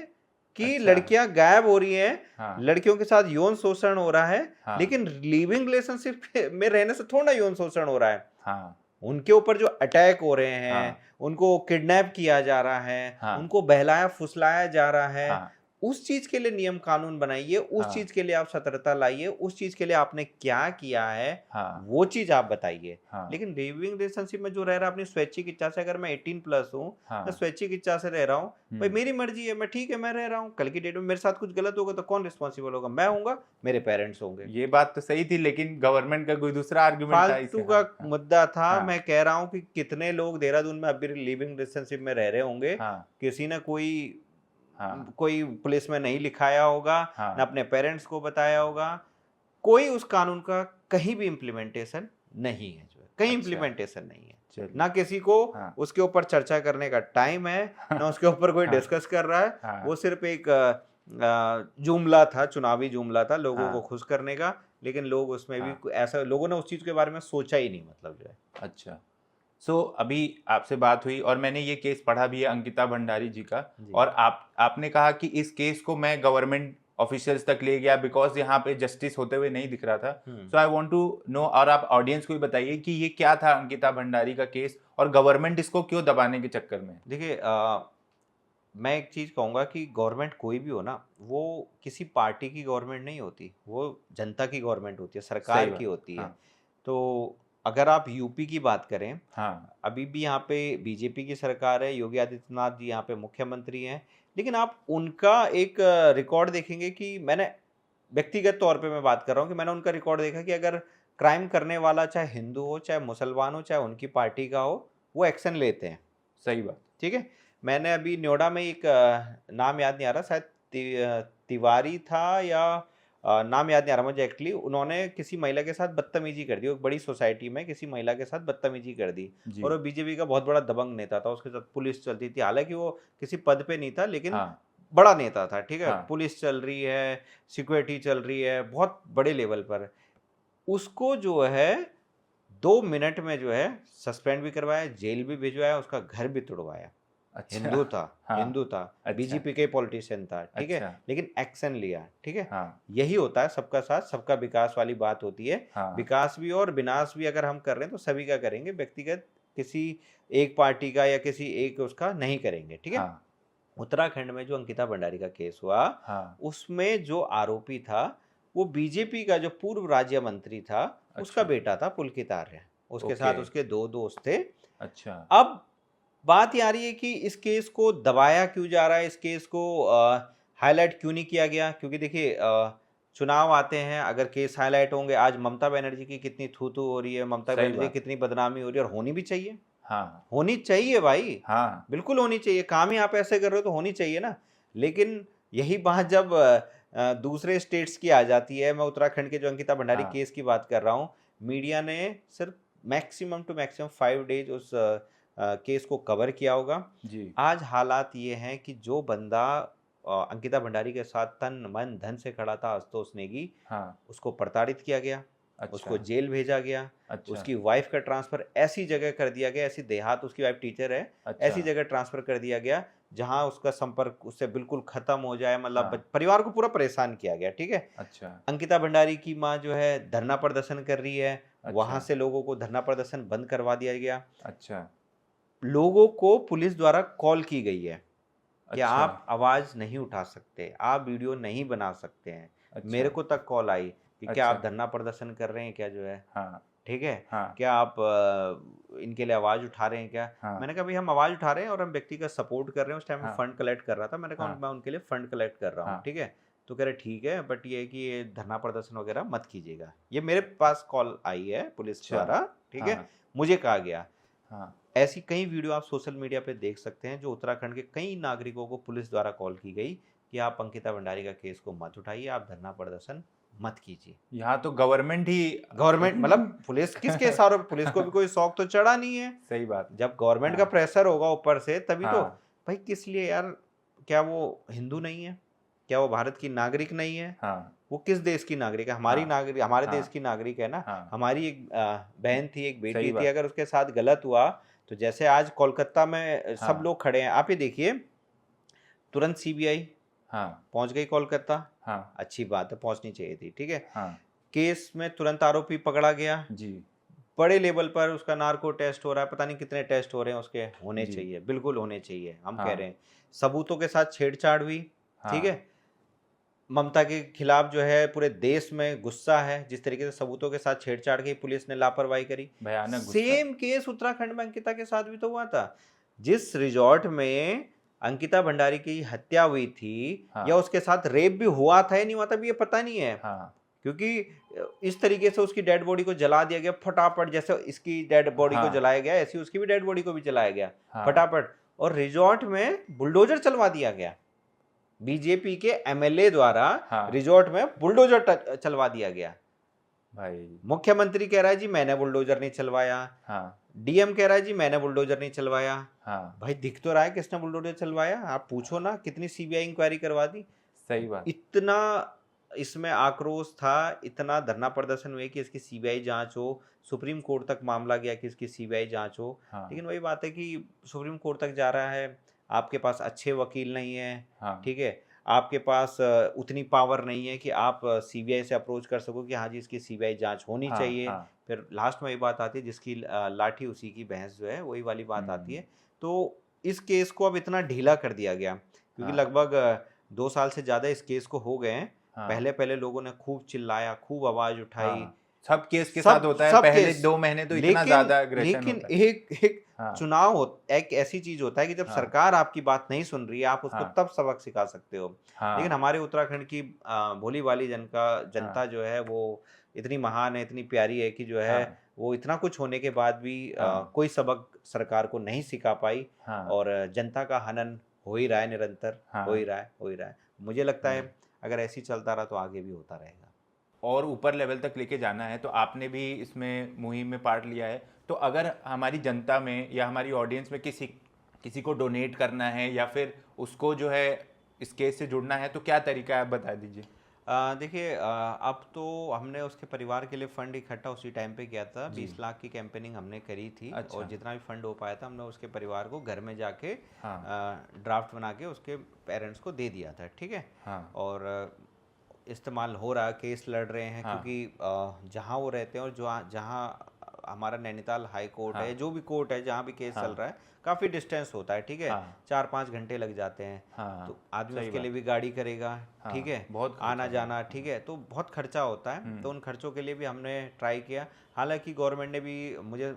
कि अच्छा लड़कियां गायब हो रही हैं, हाँ लड़कियों के साथ यौन शोषण हो रहा है, हाँ लेकिन लिविंग रिलेशनशिप में रहने से थोड़ा यौन शोषण हो रहा है। हाँ उनके ऊपर जो अटैक हो रहे हैं, हाँ उनको किडनैप किया जा रहा है, हाँ उनको बहलाया फुसलाया जा रहा है। हाँ उस चीज के लिए नियम कानून बनाइए, उस हाँ चीज के लिए आप सतर्कता लाइए, उस चीज के लिए आपने क्या किया है, हाँ वो चीज आप बताइए। हाँ लेकिन लिविंग रिलेशनशिप में जो रह रहा है अपनी स्वैच्छिक इच्छा से, अगर मैं 18+ हूँ, मैं हाँ स्वैच्छिक इच्छा से रह रहा हूँ, भाई हम्म। मेरी मर्जी है, मैं ठीक है, मैं रह रहा हूँ। कल की डेट में मेरे साथ कुछ गलत होगा तो कौन रिस्पॉन्सिबल होगा? मैं होऊंगा, मेरे पेरेंट्स होंगे। ये बात तो सही थी, लेकिन गवर्नमेंट का कोई दूसरा आर्गुमेंट था इसे। फालतू का हाँ हाँ मुद्दा था। हाँ मैं कह रहा हूँ कि कितने लोग देहरादून में अभी लिविंग रिलेशनशिप में रह रहे होंगे, हाँ किसी ने कोई हाँ कोई पुलिस में नहीं लिखाया होगा, न हाँ अपने पेरेंट्स को बताया होगा। कोई उस कानून का कहीं भी इम्प्लीमेंटेशन नहीं है, जो है कहीं अच्छा इम्प्लीमेंटेशन नहीं है। चलिए। ना किसी को हाँ उसके ऊपर चर्चा करने का टाइम है, ना उसके ऊपर कोई हाँ डिस्कस कर रहा है। हाँ वो सिर्फ एक जुमला था, चुनावी जुमला था लोगों को हाँ खुश करने का। लेकिन लोग उसमें भी हाँ ऐसा, लोगों ने उस चीज के बारे में सोचा ही नहीं, मतलब जो है। अच्छा। सो अभी आपसे बात हुई और मैंने ये केस पढ़ा भी है अंकिता भंडारी जी का। जी। और आपने कहा कि इस केस को मैं गवर्नमेंट ऑफिशियल्स तक ले गया बिकॉज यहाँ पे जस्टिस होते हुए नहीं दिख रहा था। हम्म। सो आई वांट टू नो, और आप ऑडियंस को भी बताइए कि ये क्या था अंकिता भंडारी का केस और गवर्नमेंट इसको क्यों दबाने के चक्कर में है? देखिए, मैं एक चीज़ कहूँगा कि गवर्नमेंट कोई भी हो ना, वो किसी पार्टी की गवर्नमेंट नहीं होती, वो जनता की गवर्नमेंट होती है, सही सरकार की बात। होती है। हाँ तो अगर आप यूपी की बात करें, हाँ अभी भी यहाँ पे बीजेपी की सरकार है, योगी आदित्यनाथ जी यहाँ पे मुख्यमंत्री हैं। लेकिन आप उनका एक रिकॉर्ड देखेंगे कि मैंने व्यक्तिगत तौर पे मैं बात कर रहा हूँ कि मैंने उनका रिकॉर्ड देखा कि अगर क्राइम करने वाला चाहे हिंदू हो, चाहे मुसलमान हो, चाहे उनकी पार्टी का हो, वो एक्शन लेते हैं, सही बात। ठीक है। मैंने अभी नोएडा में एक नाम याद नहीं आ रहा, शायद तिवारी था या नाम याद नहीं आ रहा मुझे एक्चुअली। उन्होंने किसी महिला के साथ बदतमीजी कर दी, एक बड़ी सोसाइटी में किसी महिला के साथ बदतमीजी कर दी। जी और वो बीजेपी का बहुत बड़ा दबंग नेता था, उसके साथ पुलिस चलती थी, हालांकि वो किसी पद पे नहीं था, लेकिन हाँ बड़ा नेता था, ठीक है। हाँ पुलिस चल रही है, सिक्योरिटी चल रही है, बहुत बड़े लेवल पर। उसको जो है 2 मिनट में जो है सस्पेंड भी करवाया, जेल भी भिजवाया, उसका घर भी तुड़वाया। अच्छा। हिंदू था, हाँ हिंदू था, अच्छा बीजेपी के पॉलिटिशियन था, ठीक है। अच्छा लेकिन एक्शन लिया, ठीक है। हाँ यही होता है, सबका साथ सबका विकास वाली बात होती है। हाँ विकास भी और विनाश भी अगर हम कर रहे हैं तो सभी का करेंगे, व्यक्तिगत किसी एक पार्टी का या किसी एक उसका नहीं करेंगे, ठीक है। हाँ उत्तराखंड में जो अंकिता भंडारी का केस हुआ, हाँ उसमें जो आरोपी था वो बीजेपी का जो पूर्व राज्य मंत्री था, उसका अच्छा बेटा था पुलकित आर्य। उसके ओके साथ उसके 2 दोस्त थे। अच्छा अब बात ये आ रही है कि इस केस को दबाया क्यों जा रहा है, इस केस को हाईलाइट क्यों नहीं किया गया? क्योंकि देखिए, चुनाव आते हैं, अगर केस हाईलाइट होंगे, आज ममता बनर्जी की कितनी थू-थू हो रही है, ममता सही बनर्जी की बात। कितनी बदनामी हो रही है, और होनी भी चाहिए। हाँ होनी चाहिए भाई, हाँ बिल्कुल होनी चाहिए। काम ही आप ऐसे कर रहे हो तो होनी चाहिए ना। लेकिन यही बात जब दूसरे स्टेट्स की आ जाती है, मैं उत्तराखंड के जो अंकिता भंडारी केस की बात कर रहा हूँ, मीडिया ने सिर्फ मैक्सिमम टू मैक्सिमम 5 डेज उस केस को कवर किया होगा। जी। आज हालात ये हैं कि जो बंदा अंकिता भंडारी के साथ तन मन धन से खड़ा था, आशुतोष नेगी, हाँ। उसको प्रताड़ित किया गया, उसको अच्छा। जेल भेजा गया, अच्छा। उसकी वाइफ का ट्रांसफ़र ऐसी जगह कर दिया गया, ऐसी देहात, उसकी वाइफ टीचर है, अच्छा। ऐसी जगह ट्रांसफ़र कर दिया गया जहाँ उसका संपर्क उससे बिल्कुल ख़त्म हो जाए, मतलब हाँ। परिवार को पूरा परेशान किया गया, ठीक है? अच्छा। अंकिता भंडारी की माँ जो है धरना प्रदर्शन कर रही है, वहाँ अच्छा। से लोगों को धरना प्रदर्शन बंद करवा दिया गया। अच्छा। लोगों को पुलिस द्वारा कॉल की गई है कि अच्छा। आप आवाज़ नहीं उठा सकते, आप वीडियो नहीं बना सकते हैं। अच्छा। मेरे को तक कॉल आई कि क्या अच्छा। आप धरना प्रदर्शन कर रहे हैं क्या जो है, हाँ। ठीक है? हाँ। क्या आप इनके लिए आवाज़ उठा रहे हैं क्या? हाँ। मैंने कहा भई हम आवाज़ उठा रहे हैं और हम व्यक्ति का सपोर्ट कर रहे हैं। उस टाइम में हाँ। फंड कलेक्ट कर रहा था। मैंने कहा हाँ। मैं उनके लिए फंड कलेक्ट कर रहा हूँ, हाँ। ठीक है? तो कह रहे ठीक है, बट ये है कि ये धरना प्रदर्शन वगैरह मत कीजिएगा। ये मेरे पास कॉल आई है पुलिस अच्छा। द्वारा, ठीक है? हाँ। मुझे कहा गया। हाँ। ऐसी कई वीडियो आप सोशल मीडिया पे देख सकते हैं जो उत्तराखंड के कई नागरिकों को पुलिस द्वारा कॉल की गई कि आप अंकिता भंडारी का केस को मत उठाइए, आप धरना प्रदर्शन मत कीजिए। यहाँ तो गवर्नमेंट ही गवर्नमेंट मतलब पुलिस किसके इशारों पे, पुलिस को भी कोई शौक तो चढ़ा नहीं है। सही बात। जब गवर्नमेंट का हाँ। प्रेशर होगा ऊपर से तभी तो। हाँ। भाई किस लिए यार, क्या वो हिंदू नहीं है? क्या वो भारत की नागरिक नहीं है? हाँ। वो किस देश की नागरिक है? हमारी हाँ। नागरिक, हमारे हाँ। देश की नागरिक है ना। हाँ। हमारी एक बहन थी, एक बेटी सही थी, बात। अगर उसके साथ गलत हुआ तो जैसे आज कोलकाता में सब हाँ। लोग खड़े हैं, आप ये देखिए, तुरंत सीबीआई हाँ। पहुंच गई कोलकाता। हाँ। अच्छी बात है, पहुंचनी चाहिए थी, ठीक है? हाँ। केस में तुरंत आरोपी पकड़ा गया। जी। बड़े लेवल पर उसका नार्को टेस्ट हो रहा है, पता नहीं कितने टेस्ट हो रहे हैं उसके, होने जी। चाहिए, बिल्कुल होने चाहिए, हम कह हाँ। रहे हैं। सबूतों के साथ छेड़छाड़ हुई, ठीक हाँ। है? ममता के खिलाफ जो है पूरे देश में गुस्सा है, जिस तरीके से सबूतों के साथ छेड़छाड़ की पुलिस ने लापरवाही करी। भयानक गुस्सा। सेम केस उत्तराखंड में अंकिता के साथ भी तो हुआ था। जिस रिजॉर्ट में अंकिता भंडारी की हत्या हुई थी, हाँ। या उसके साथ रेप भी हुआ था या नहीं हुआ था भी ये पता नहीं है, हाँ। क्योंकि इस तरीके से उसकी डेड बॉडी को जला दिया गया फटाफट। जैसे इसकी डेड बॉडी को हाँ। जलाया गया, ऐसी उसकी भी डेड बॉडी को भी जलाया गया हाँ। फटाफट। और रिजॉर्ट में बुलडोजर चलवा दिया गया, बीजेपी के एमएलए द्वारा हाँ। रिजॉर्ट में बुलडोजर चलवा दिया गया। भाई। मुख्यमंत्री कह रहा है जी मैंने बुलडोजर नहीं चलवाया, हाँ। डीएम कह रहा है जी मैंने बुलडोजर नहीं चलवाया। हाँ। भाई दिख तो रहा है किसने बुलडोजर चलवाया, आप पूछो ना, कितनी सीबीआई इंक्वायरी करवा दी। सही बात। इतना इसमें आक्रोश था, इतना धरना प्रदर्शन हुए कि इसकी सीबीआई जांच हो, सुप्रीम कोर्ट तक मामला गया कि इसकी सीबीआई जांच हो। हाँ। लेकिन वही बात है कि सुप्रीम कोर्ट तक जा रहा है, आपके पास अच्छे वकील नहीं है, हाँ। ठीक है? आपके पास उतनी पावर नहीं है कि आप सीबीआई से अप्रोच कर सको कि हाँ जी इसकी सीबीआई जांच होनी हाँ। चाहिए। हाँ। फिर लास्ट में वही बात आती है, जिसकी लाठी उसी की भैंस जो है, वही वाली बात आती है। तो इस केस को अब इतना ढीला कर दिया गया क्योंकि हाँ। लगभग 2 साल से ज़्यादा इस केस को हो गए हैं। हाँ। पहले लोगों ने खूब चिल्लाया, खूब आवाज़ उठाई। हाँ। सब केस के सब साथ होता है, सब पहले केस। 2 महीने तो इतना लेकिन ज़्यादा एग्रेशन लेकिन होता है। एक हाँ। चुनाव एक ऐसी चीज़ होता है कि जब हाँ। सरकार आपकी बात नहीं सुन रही है, आप उसको हाँ। तब सबक सिखा सकते हो। लेकिन हाँ। हमारे उत्तराखंड की भोली-भाली जनता हाँ। जो है वो इतनी महान है, इतनी प्यारी है कि जो है हाँ। वो इतना कुछ होने के बाद भी हाँ। कोई सबक सरकार को नहीं सिखा पाई। हाँ। और जनता का हनन हो ही रहा है निरंतर, हाँ। हो ही रहा है। मुझे लगता है अगर ऐसे ही चलता रहा तो आगे भी होता रहेगा। और ऊपर लेवल तक लेके जाना है, तो आपने भी इसमें मुहिम में पार्ट लिया है। तो अगर हमारी जनता में या हमारी ऑडियंस में किसी को डोनेट करना है या फिर उसको जो है इस केस से जुड़ना है, तो क्या तरीका है, आप बता दीजिए। देखिए, अब तो हमने उसके परिवार के लिए फंड इकट्ठा उसी टाइम पे किया था। 20 लाख की कैंपेनिंग हमने करी थी। अच्छा। और जितना भी फंड हो पाया था हमने उसके परिवार को घर में जाके हाँ। ड्राफ्ट बना के उसके पेरेंट्स को दे दिया था, ठीक है? हाँ। और इस्तेमाल हो रहा है, केस लड़ रहे हैं। हाँ। क्योंकि जहाँ वो रहते हैं और जहाँ हमारा नैनीताल हाई कोर्ट हाँ। है, जो भी कोर्ट है जहाँ भी केस हाँ। चल रहा है, काफ़ी डिस्टेंस होता है, ठीक है? हाँ। 4-5 घंटे लग जाते हैं। हाँ। तो आदमी सही उसके लिए बात। भी गाड़ी करेगा, हाँ। ठीक है? बहुत खर्चा आना है। जाना, ठीक है? तो बहुत खर्चा होता है। तो उन खर्चों के लिए भी हमने ट्राई किया। हालांकि गवर्नमेंट ने भी मुझे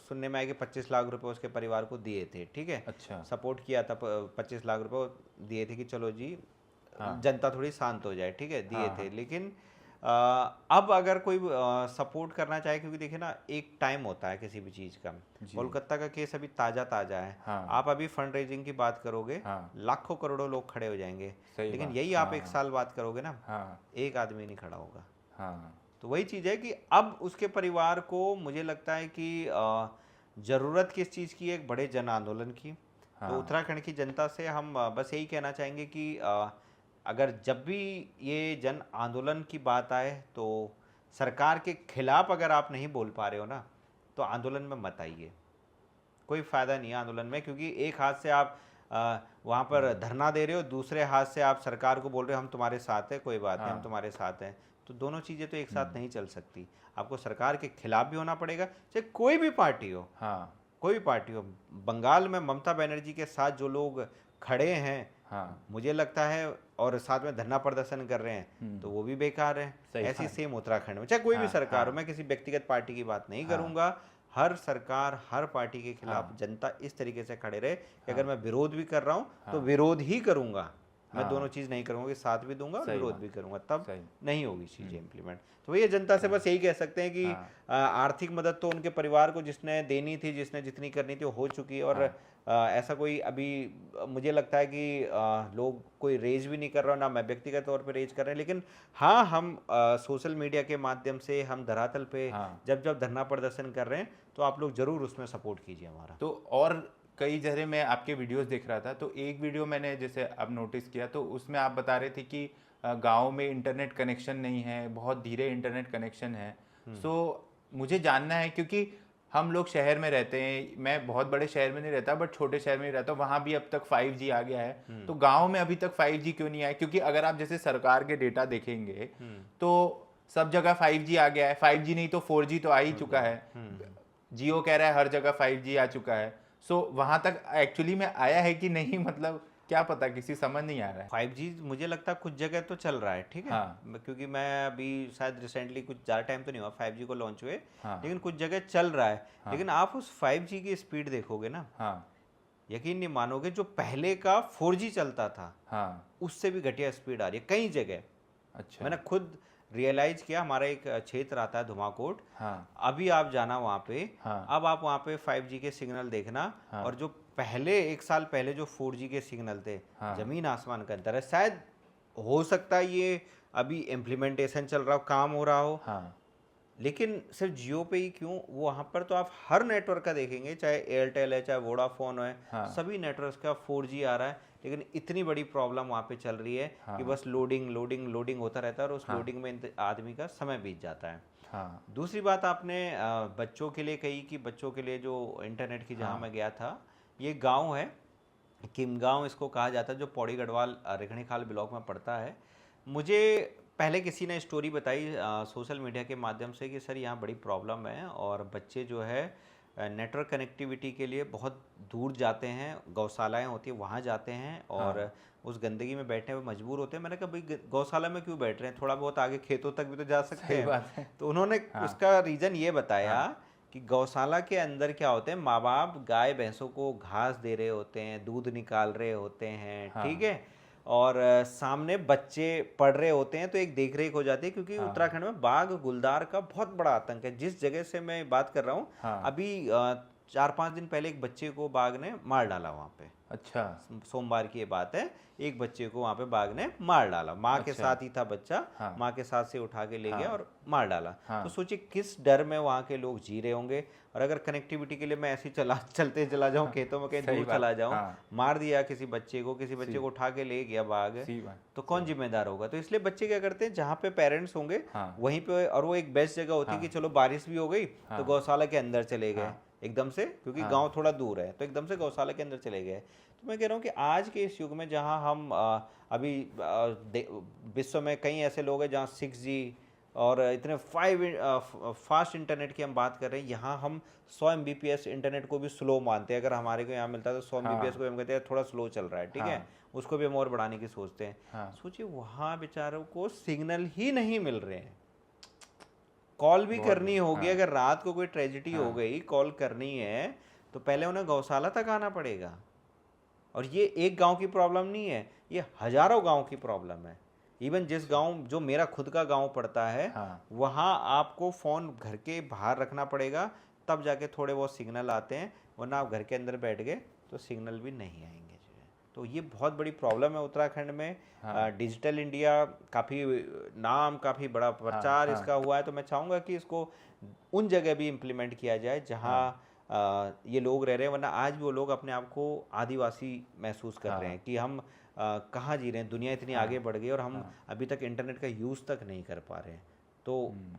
सुनने में आया कि 25 लाख रुपए उसके परिवार को दिए थे, ठीक है? अच्छा। सपोर्ट किया था, 25 लाख रुपए दिए थे कि चलो जी हाँ। जनता थोड़ी शांत हो जाए, ठीक है? दिए हाँ। थे। लेकिन अब अगर कोई सपोर्ट करना चाहे, क्योंकि देखिए ना, एक टाइम होता है किसी भी चीज़ का। जी। कोलकाता का केस अभी ताज़ा है। हाँ। आप अभी फंड रेजिंग की बात करोगे, हाँ। लाखों करोड़ों लोग खड़े हो जाएंगे। सही लेकिन बात। यही आप हाँ। 1 साल बात करोगे ना, हाँ। एक आदमी नहीं खड़ा होगा। हाँ। तो वही चीज़ है कि अब उसके परिवार को मुझे लगता है कि ज़रूरत किस चीज़ की है? एक बड़े जन आंदोलन की। तो हाँ। उत्तराखंड की जनता से हम बस यही कहना चाहेंगे कि अगर जब भी ये जन आंदोलन की बात आए तो सरकार के खिलाफ अगर आप नहीं बोल पा रहे हो ना, तो आंदोलन में मत आइए। कोई फ़ायदा नहीं है आंदोलन में, क्योंकि एक हाथ से आप वहाँ पर धरना दे रहे हो, दूसरे हाथ से आप सरकार को बोल रहे हो हम तुम्हारे साथ हैं, कोई बात नहीं, हम हाँ। तुम्हारे साथ हैं। तो दोनों चीज़ें तो एक साथ नहीं चल सकती। आपको सरकार के खिलाफ भी होना पड़ेगा, चाहे कोई भी पार्टी हो, हाँ। कोई भी पार्टी हो। बंगाल में ममता बनर्जी के साथ जो लोग खड़े हैं, हाँ। मुझे लगता है, और साथ में धरना प्रदर्शन कर रहे हैं, तो वो भी बेकार है। सही ऐसी बात। सेम उत्तराखंड में चाहे कोई भी हाँ, सरकार हो, हाँ। मैं किसी व्यक्तिगत पार्टी की बात नहीं हाँ। करूंगा। हर सरकार, हर पार्टी के खिलाफ हाँ। जनता इस तरीके से खड़े रहे कि हाँ। अगर मैं विरोध भी कर रहा हूँ तो हाँ। विरोध ही करूंगा। मैं हाँ। दोनों चीज़ नहीं करूंगा कि साथ भी दूंगा और सही विरोध बात। भी करूंगा, तब सही। नहीं होगी चीज़ें इम्प्लीमेंट। तो ये जनता से बस यही कह सकते हैं कि हाँ। आर्थिक मदद तो उनके परिवार को जिसने देनी थी, जिसने जितनी करनी थी वो हो चुकी है। और ऐसा कोई अभी मुझे लगता है कि लोग कोई रेज भी नहीं कर रहा, ना मैं व्यक्तिगत तौर पे रेज कर रहे हैं। लेकिन हाँ, हम सोशल मीडिया के माध्यम से हम धरातल पे हाँ। जब जब धरना प्रदर्शन कर रहे हैं तो आप लोग ज़रूर उसमें सपोर्ट कीजिए हमारा। तो और कई जगह मैं आपके वीडियोस देख रहा था, तो एक वीडियो मैंने जैसे अब नोटिस किया, तो उसमें आप बता रहे थे कि गांव में इंटरनेट कनेक्शन नहीं है, बहुत धीरे इंटरनेट कनेक्शन है। सो मुझे जानना है, क्योंकि हम लोग शहर में रहते हैं, मैं बहुत बड़े शहर में नहीं रहता बट छोटे शहर में ही रहता हूँ, वहाँ भी अब तक 5G आ गया है, तो गांव में अभी तक 5G क्यों नहीं आया? क्योंकि अगर आप जैसे सरकार के डेटा देखेंगे तो सब जगह 5G आ गया है, 5G नहीं तो 4G तो आ ही चुका है। जियो कह रहा है हर जगह 5G आ चुका है। सो वहां तक एक्चुअली में आया है कि नहीं, मतलब क्या पता, किसी समझ नहीं आ रहा है। 5G मुझे लगता है कुछ जगह तो चल रहा है, ठीक है। हाँ। क्योंकि मैं अभी शायद रिसेंटली, कुछ ज़्यादा टाइम तो नहीं हुआ 5G को लॉन्च हुए, हाँ। लेकिन कुछ जगह चल रहा है। हाँ। लेकिन आप उस 5G की स्पीड देखोगे ना, हाँ। यकीन नहीं मानोगे, जो पहले का 4G चलता था हाँ। उससे भी घटिया स्पीड आ रही है कई जगह। अच्छा। मैंने खुद रियलाइज किया। हमारा एक क्षेत्र आता है धुमाकोट, हाँ। अभी आप जाना वहाँ पे, हाँ। अब आप वहाँ पे 5G के सिग्नल देखना, हाँ। और जो पहले एक साल पहले जो 4G के सिग्नल थे, हाँ। जमीन आसमान का अंतर है। शायद हो सकता है ये अभी इम्प्लीमेंटेशन चल रहा हो, काम हो रहा हो, हाँ। लेकिन सिर्फ जियो पे ही क्यों, वहाँ पर तो आप हर नेटवर्क का देखेंगे, चाहे एयरटेल है, चाहे वोडाफोन है, हाँ। सभी नेटवर्क का 4G आ रहा है। लेकिन इतनी बड़ी प्रॉब्लम वहाँ पे चल रही है कि बस लोडिंग लोडिंग लोडिंग होता रहता है, और उस लोडिंग में आदमी का समय बीत जाता है। हाँ। दूसरी बात आपने बच्चों के लिए कही कि बच्चों के लिए जो इंटरनेट की, जहाँ मैं गया था, ये गांव है, किमगांव इसको कहा जाता है, जो पौड़ी गढ़वाल रेखणीखाल ब्लॉक में पड़ता है। मुझे पहले किसी ने स्टोरी बताई सोशल मीडिया के माध्यम से कि सर यहाँ बड़ी प्रॉब्लम है, और बच्चे जो है नेटवर्क कनेक्टिविटी के लिए बहुत दूर जाते हैं, गौशालाएं होती है वहाँ जाते हैं, और उस गंदगी में बैठने में मजबूर होते हैं। मैंने कहा भाई गौशाला में क्यों बैठ रहे हैं, थोड़ा बहुत आगे खेतों तक भी तो जा सकते हैं। तो उन्होंने उसका रीज़न ये बताया कि गौशाला के अंदर क्या होते हैं, माँ बाप गाय भैंसों को घास दे रहे होते हैं, दूध निकाल रहे होते हैं, ठीक है, और सामने बच्चे पढ़ रहे होते हैं, तो एक देख रेख हो जाती है। क्योंकि उत्तराखंड में बाघ गुलदार का बहुत बड़ा आतंक है। जिस जगह से मैं बात कर रहा हूँ, अभी 4-5 दिन पहले एक बच्चे को बाघ ने मार डाला वहाँ पे। अच्छा। सोमवार की ये बात है, एक बच्चे को वहाँ पे बाघ ने मार डाला। माँ के साथ ही था बच्चा, माँ के साथ से उठा के ले गया और मार डाला। तो सोचिए किस डर में वहाँ के लोग जी रहे होंगे। और अगर कनेक्टिविटी के लिए मैं ऐसे चलते चला जाऊँ खेतों में, कहीं दूर चला जाऊँ, मार दिया किसी बच्चे को उठा के ले गया बाघ, तो कौन जिम्मेदार होगा? तो इसलिए बच्चे क्या करते हैं, जहाँ पे पेरेंट्स होंगे वहीं पे, और वो एक बेस्ट जगह होती है कि चलो बारिश भी हो गई तो गौशाला के अंदर चले गए एकदम से, क्योंकि गांव थोड़ा दूर है, तो एकदम से गौशाला के अंदर चले गए। तो मैं कह रहा हूँ कि आज के इस युग में, जहाँ हम अभी विश्व में कई ऐसे लोग हैं जहाँ 6G और इतने फास्ट इंटरनेट की हम बात कर रहे हैं, यहाँ हम 100 Mbps इंटरनेट को भी स्लो मानते हैं। अगर हमारे को यहाँ मिलता है तो 100 Mbps को हम कहते हैं थोड़ा स्लो चल रहा है, ठीक है, उसको भी हम और बढ़ाने की सोचते हैं। सोचिए वहाँ बेचारों को सिग्नल ही नहीं मिल रहे हैं, कॉल भी करनी होगी, अगर रात को कोई ट्रेजिडी हो गई, कॉल करनी है तो पहले उन्हें गौशाला तक आना पड़ेगा। और ये एक गांव की प्रॉब्लम नहीं है, ये हजारों गांव की प्रॉब्लम है। इवन जिस गांव, जो मेरा खुद का गांव पड़ता है, वहाँ आपको फ़ोन घर के बाहर रखना पड़ेगा, तब जाके थोड़े बहुत सिग्नल आते हैं, वरना आप घर के अंदर बैठ गए तो सिग्नल भी नहीं आएंगे जो है। तो ये बहुत बड़ी प्रॉब्लम है उत्तराखंड में। डिजिटल इंडिया काफ़ी नाम, काफ़ी बड़ा प्रचार इसका हुआ है, तो मैं चाहूँगा कि इसको उन जगह भी इम्प्लीमेंट किया जाए जहाँ ये लोग रह रहे हैं, वरना आज भी वो लोग अपने आप को आदिवासी महसूस कर रहे हैं कि हम कहाँ जी रहे हैं, दुनिया इतनी आगे बढ़ गई और हम अभी तक इंटरनेट का यूज़ तक नहीं कर पा रहे हैं। तो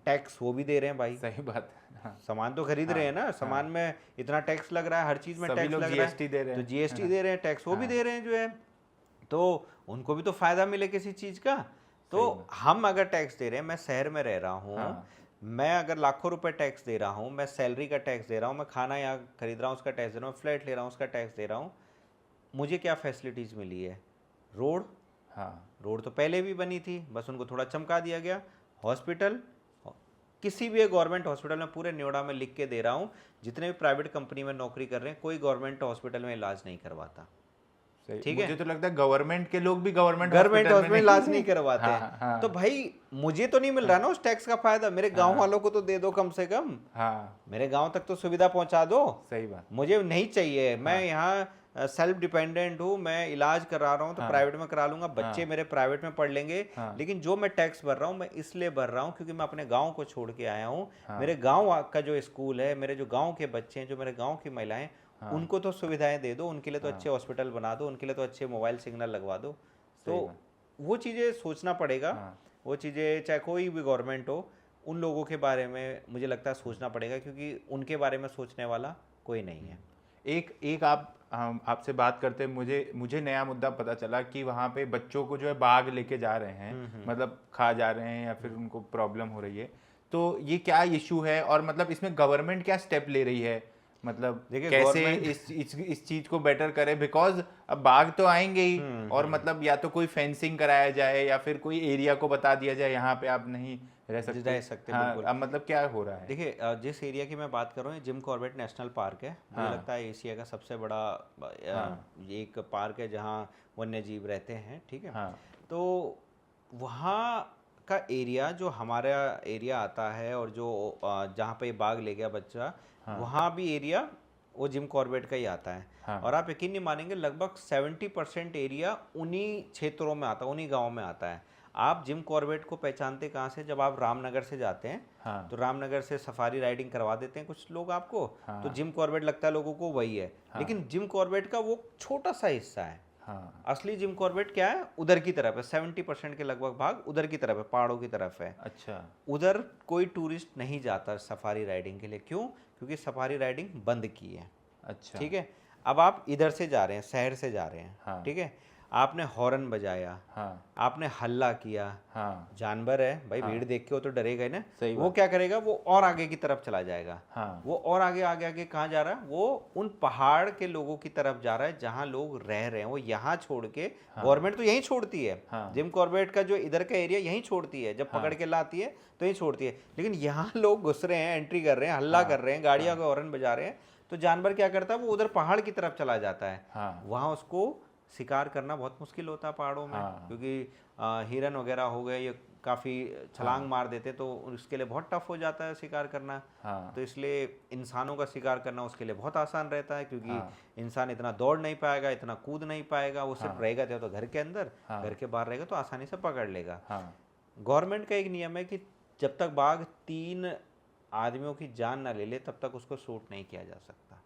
टैक्स वो भी दे रहे हैं भाई, सही बात है। हाँ, सामान तो खरीद रहे हैं ना, सामान में इतना टैक्स लग रहा है, हर चीज़ में सभी टैक्स लोग लग रहा GST है, दे रहे तो हैं। जीएसटी दे रहे हैं, टैक्स वो भी दे रहे हैं जो है, तो उनको भी तो फायदा मिले किसी चीज़ का। तो हम अगर टैक्स दे रहे हैं, मैं शहर में रह रहा हूँ, मैं अगर लाखों रुपए टैक्स दे रहा हूँ, मैं सैलरी का टैक्स दे रहा हूँ, मैं खाना यहाँ खरीद रहा हूँ उसका टैक्स दे रहा हूँ, फ्लैट ले रहा हूँ उसका टैक्स दे रहा हूँ, मुझे क्या फैसिलिटीज़ मिली है? रोड, रोड तो पहले भी बनी थी, बस उनको थोड़ा चमका दिया गया। हॉस्पिटल, किसी भी गवर्नमेंट हॉस्पिटल में पूरे नोएडा में लिख के दे रहा हूँ, जितने भी प्राइवेट कंपनी में नौकरी कर रहे हैं, कोई गवर्नमेंट हॉस्पिटल में इलाज नहीं करवाता। ठीक है, मुझे तो लगता है गवर्नमेंट के लोग भी गवर्नमेंट हॉस्पिटल में इलाज नहीं करवाते हैं। हाँ, तो भाई मुझे तो नहीं मिल रहा ना उस टैक्स का फायदा, मेरे गांव वालों को तो दे दो कम से कम, मेरे गांव तक तो सुविधा पहुंचा दो। सही बात, मुझे नहीं चाहिए, मैं यहाँ सेल्फ डिपेंडेंट हूँ, मैं इलाज करा रहा हूँ तो प्राइवेट में करा लूंगा, बच्चे मेरे प्राइवेट में पढ़ लेंगे, लेकिन जो मैं टैक्स भर रहा हूँ मैं इसलिए भर रहा हूँ क्योंकि मैं अपने गांव को छोड़ के आया हूँ। मेरे गांव का जो स्कूल है, मेरे जो गांव के बच्चे हैं, जो मेरे गांव की महिलाएं, उनको तो सुविधाएं दे दो, उनके लिए तो अच्छे हॉस्पिटल बना दो, उनके लिए तो अच्छे मोबाइल सिग्नल लगवा दो। तो वो चीज़ें सोचना पड़ेगा, वो चीज़ें चाहे कोई भी गवर्नमेंट हो, उन लोगों के बारे में मुझे लगता है सोचना पड़ेगा, क्योंकि उनके बारे में सोचने वाला कोई नहीं है। एक आपसे बात करते मुझे नया मुद्दा पता चला कि वहाँ पे बच्चों को जो है बाग लेके जा रहे हैं, मतलब खा जा रहे हैं या फिर उनको प्रॉब्लम हो रही है, तो ये क्या इशू है और मतलब इसमें गवर्नमेंट क्या स्टेप ले रही है, मतलब कैसे इस चीज को बेटर करे, बिकॉज अब बाघ तो आएंगे ही, और मतलब या तो कोई फेंसिंग कराया जाए या फिर कोई एरिया को बता दिया जाए यहाँ पे आप नहीं रह सकते। हाँ, अब मतलब क्या हो रहा है? देखिए, जिस एरिया की मैं बात कर रहा हूँ, जिम कॉर्बेट नेशनल पार्क है, मुझे लगता है एशिया का सबसे बड़ा एक पार्क है जहाँ वन्य जीव रहते हैं। ठीक है, तो वहाँ का एरिया जो हमारा एरिया आता है और जो जहाँ पे बाघ ले गया बच्चा, वहाँ भी एरिया वो जिम कॉर्बेट का ही आता है। और आप यकीन नहीं मानेंगे, लगभग 70% एरिया उन्हीं क्षेत्रों में आता है, उन्हीं गाँव में आता है। आप जिम कॉर्बेट को पहचानते कहाँ से? जब आप रामनगर से जाते हैं, तो रामनगर से सफारी राइडिंग करवा देते हैं कुछ लोग आपको, तो जिम कॉर्बेट लगता है लोगों को वही है, लेकिन जिम कॉर्बेट का वो छोटा सा हिस्सा है। असली जिम कॉर्बेट क्या है? उधर की तरफ है, 70% के लगभग भाग उधर की तरफ है, पहाड़ों की तरफ है। अच्छा, उधर कोई टूरिस्ट नहीं जाता सफारी राइडिंग के लिए। क्यों? क्योंकि सफारी राइडिंग बंद की है। अच्छा, ठीक है, अब आप इधर से जा रहे हैं, शहर से जा रहे हैं, ठीक है, आपने हॉर्न बजाया, आपने हल्ला किया, जानवर है भाई, भीड़ देख के वो तो डरेगा ही ना, वो क्या करेगा? वो और आगे की तरफ चला जाएगा। वो और आगे आगे आगे कहाँ जा रहा है? वो उन पहाड़ के लोगों की तरफ जा रहा है जहाँ लोग रह रहे हैं। वो यहाँ छोड़ के, गवर्नमेंट तो यहीं छोड़ती है, जिम कॉर्बेट का जो इधर का एरिया यहीं छोड़ती है, जब पकड़ के लाती है तो यहीं छोड़ती है, लेकिन यहाँ लोग घुस रहे हैं, एंट्री कर रहे हैं, हल्ला कर रहे हैं, गाड़ियाँ का हॉर्न बजा रहे हैं, तो जानवर क्या करता है? वो उधर पहाड़ की तरफ चला जाता है। वहाँ उसको शिकार करना बहुत मुश्किल होता है पहाड़ों में, क्योंकि हिरन वगैरह हो गए, ये काफ़ी छलांग मार देते, तो उसके लिए बहुत टफ हो जाता है शिकार करना। तो इसलिए इंसानों का शिकार करना उसके लिए बहुत आसान रहता है, क्योंकि इंसान इतना दौड़ नहीं पाएगा, इतना कूद नहीं पाएगा, वो सिर्फ रहेगा तो घर के अंदर, घर के बाहर रहेगा तो आसानी से पकड़ लेगा। गवर्नमेंट का एक नियम है कि जब तक बाघ 3 आदमियों की जान ना ले ले तब तक उसको शूट नहीं किया जा सकता।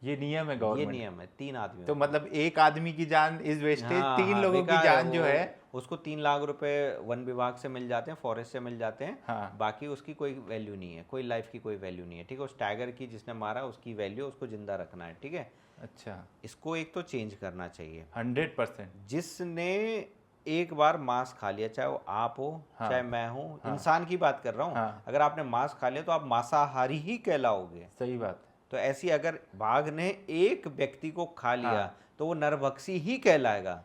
ये नियम है गवर्नमेंट? ये नियम है 3 आदमी। तो मतलब एक आदमी की जान इज वेस्टेज, 3 लोगों की जान जो है उसको 3 लाख रुपए वन विभाग से मिल जाते हैं, फॉरेस्ट से मिल जाते हैं। बाकी उसकी कोई वैल्यू नहीं है, कोई लाइफ की कोई वैल्यू नहीं है। ठीक है, उस टाइगर की जिसने मारा उसकी वैल्यू, उसको जिंदा रखना है। ठीक है, अच्छा, इसको एक तो चेंज करना चाहिए 100%। जिसने एक बार मांस खा लिया, चाहे वो आप हो चाहे मैं हूँ, इंसान की बात कर रहा हूँ, अगर आपने मांस खा लिया तो आप मांसाहारी ही कहलाओगे। सही बात है। तो ऐसी अगर बाघ ने एक व्यक्ति को खा लिया तो वो नरभक्षी ही कहलाएगा।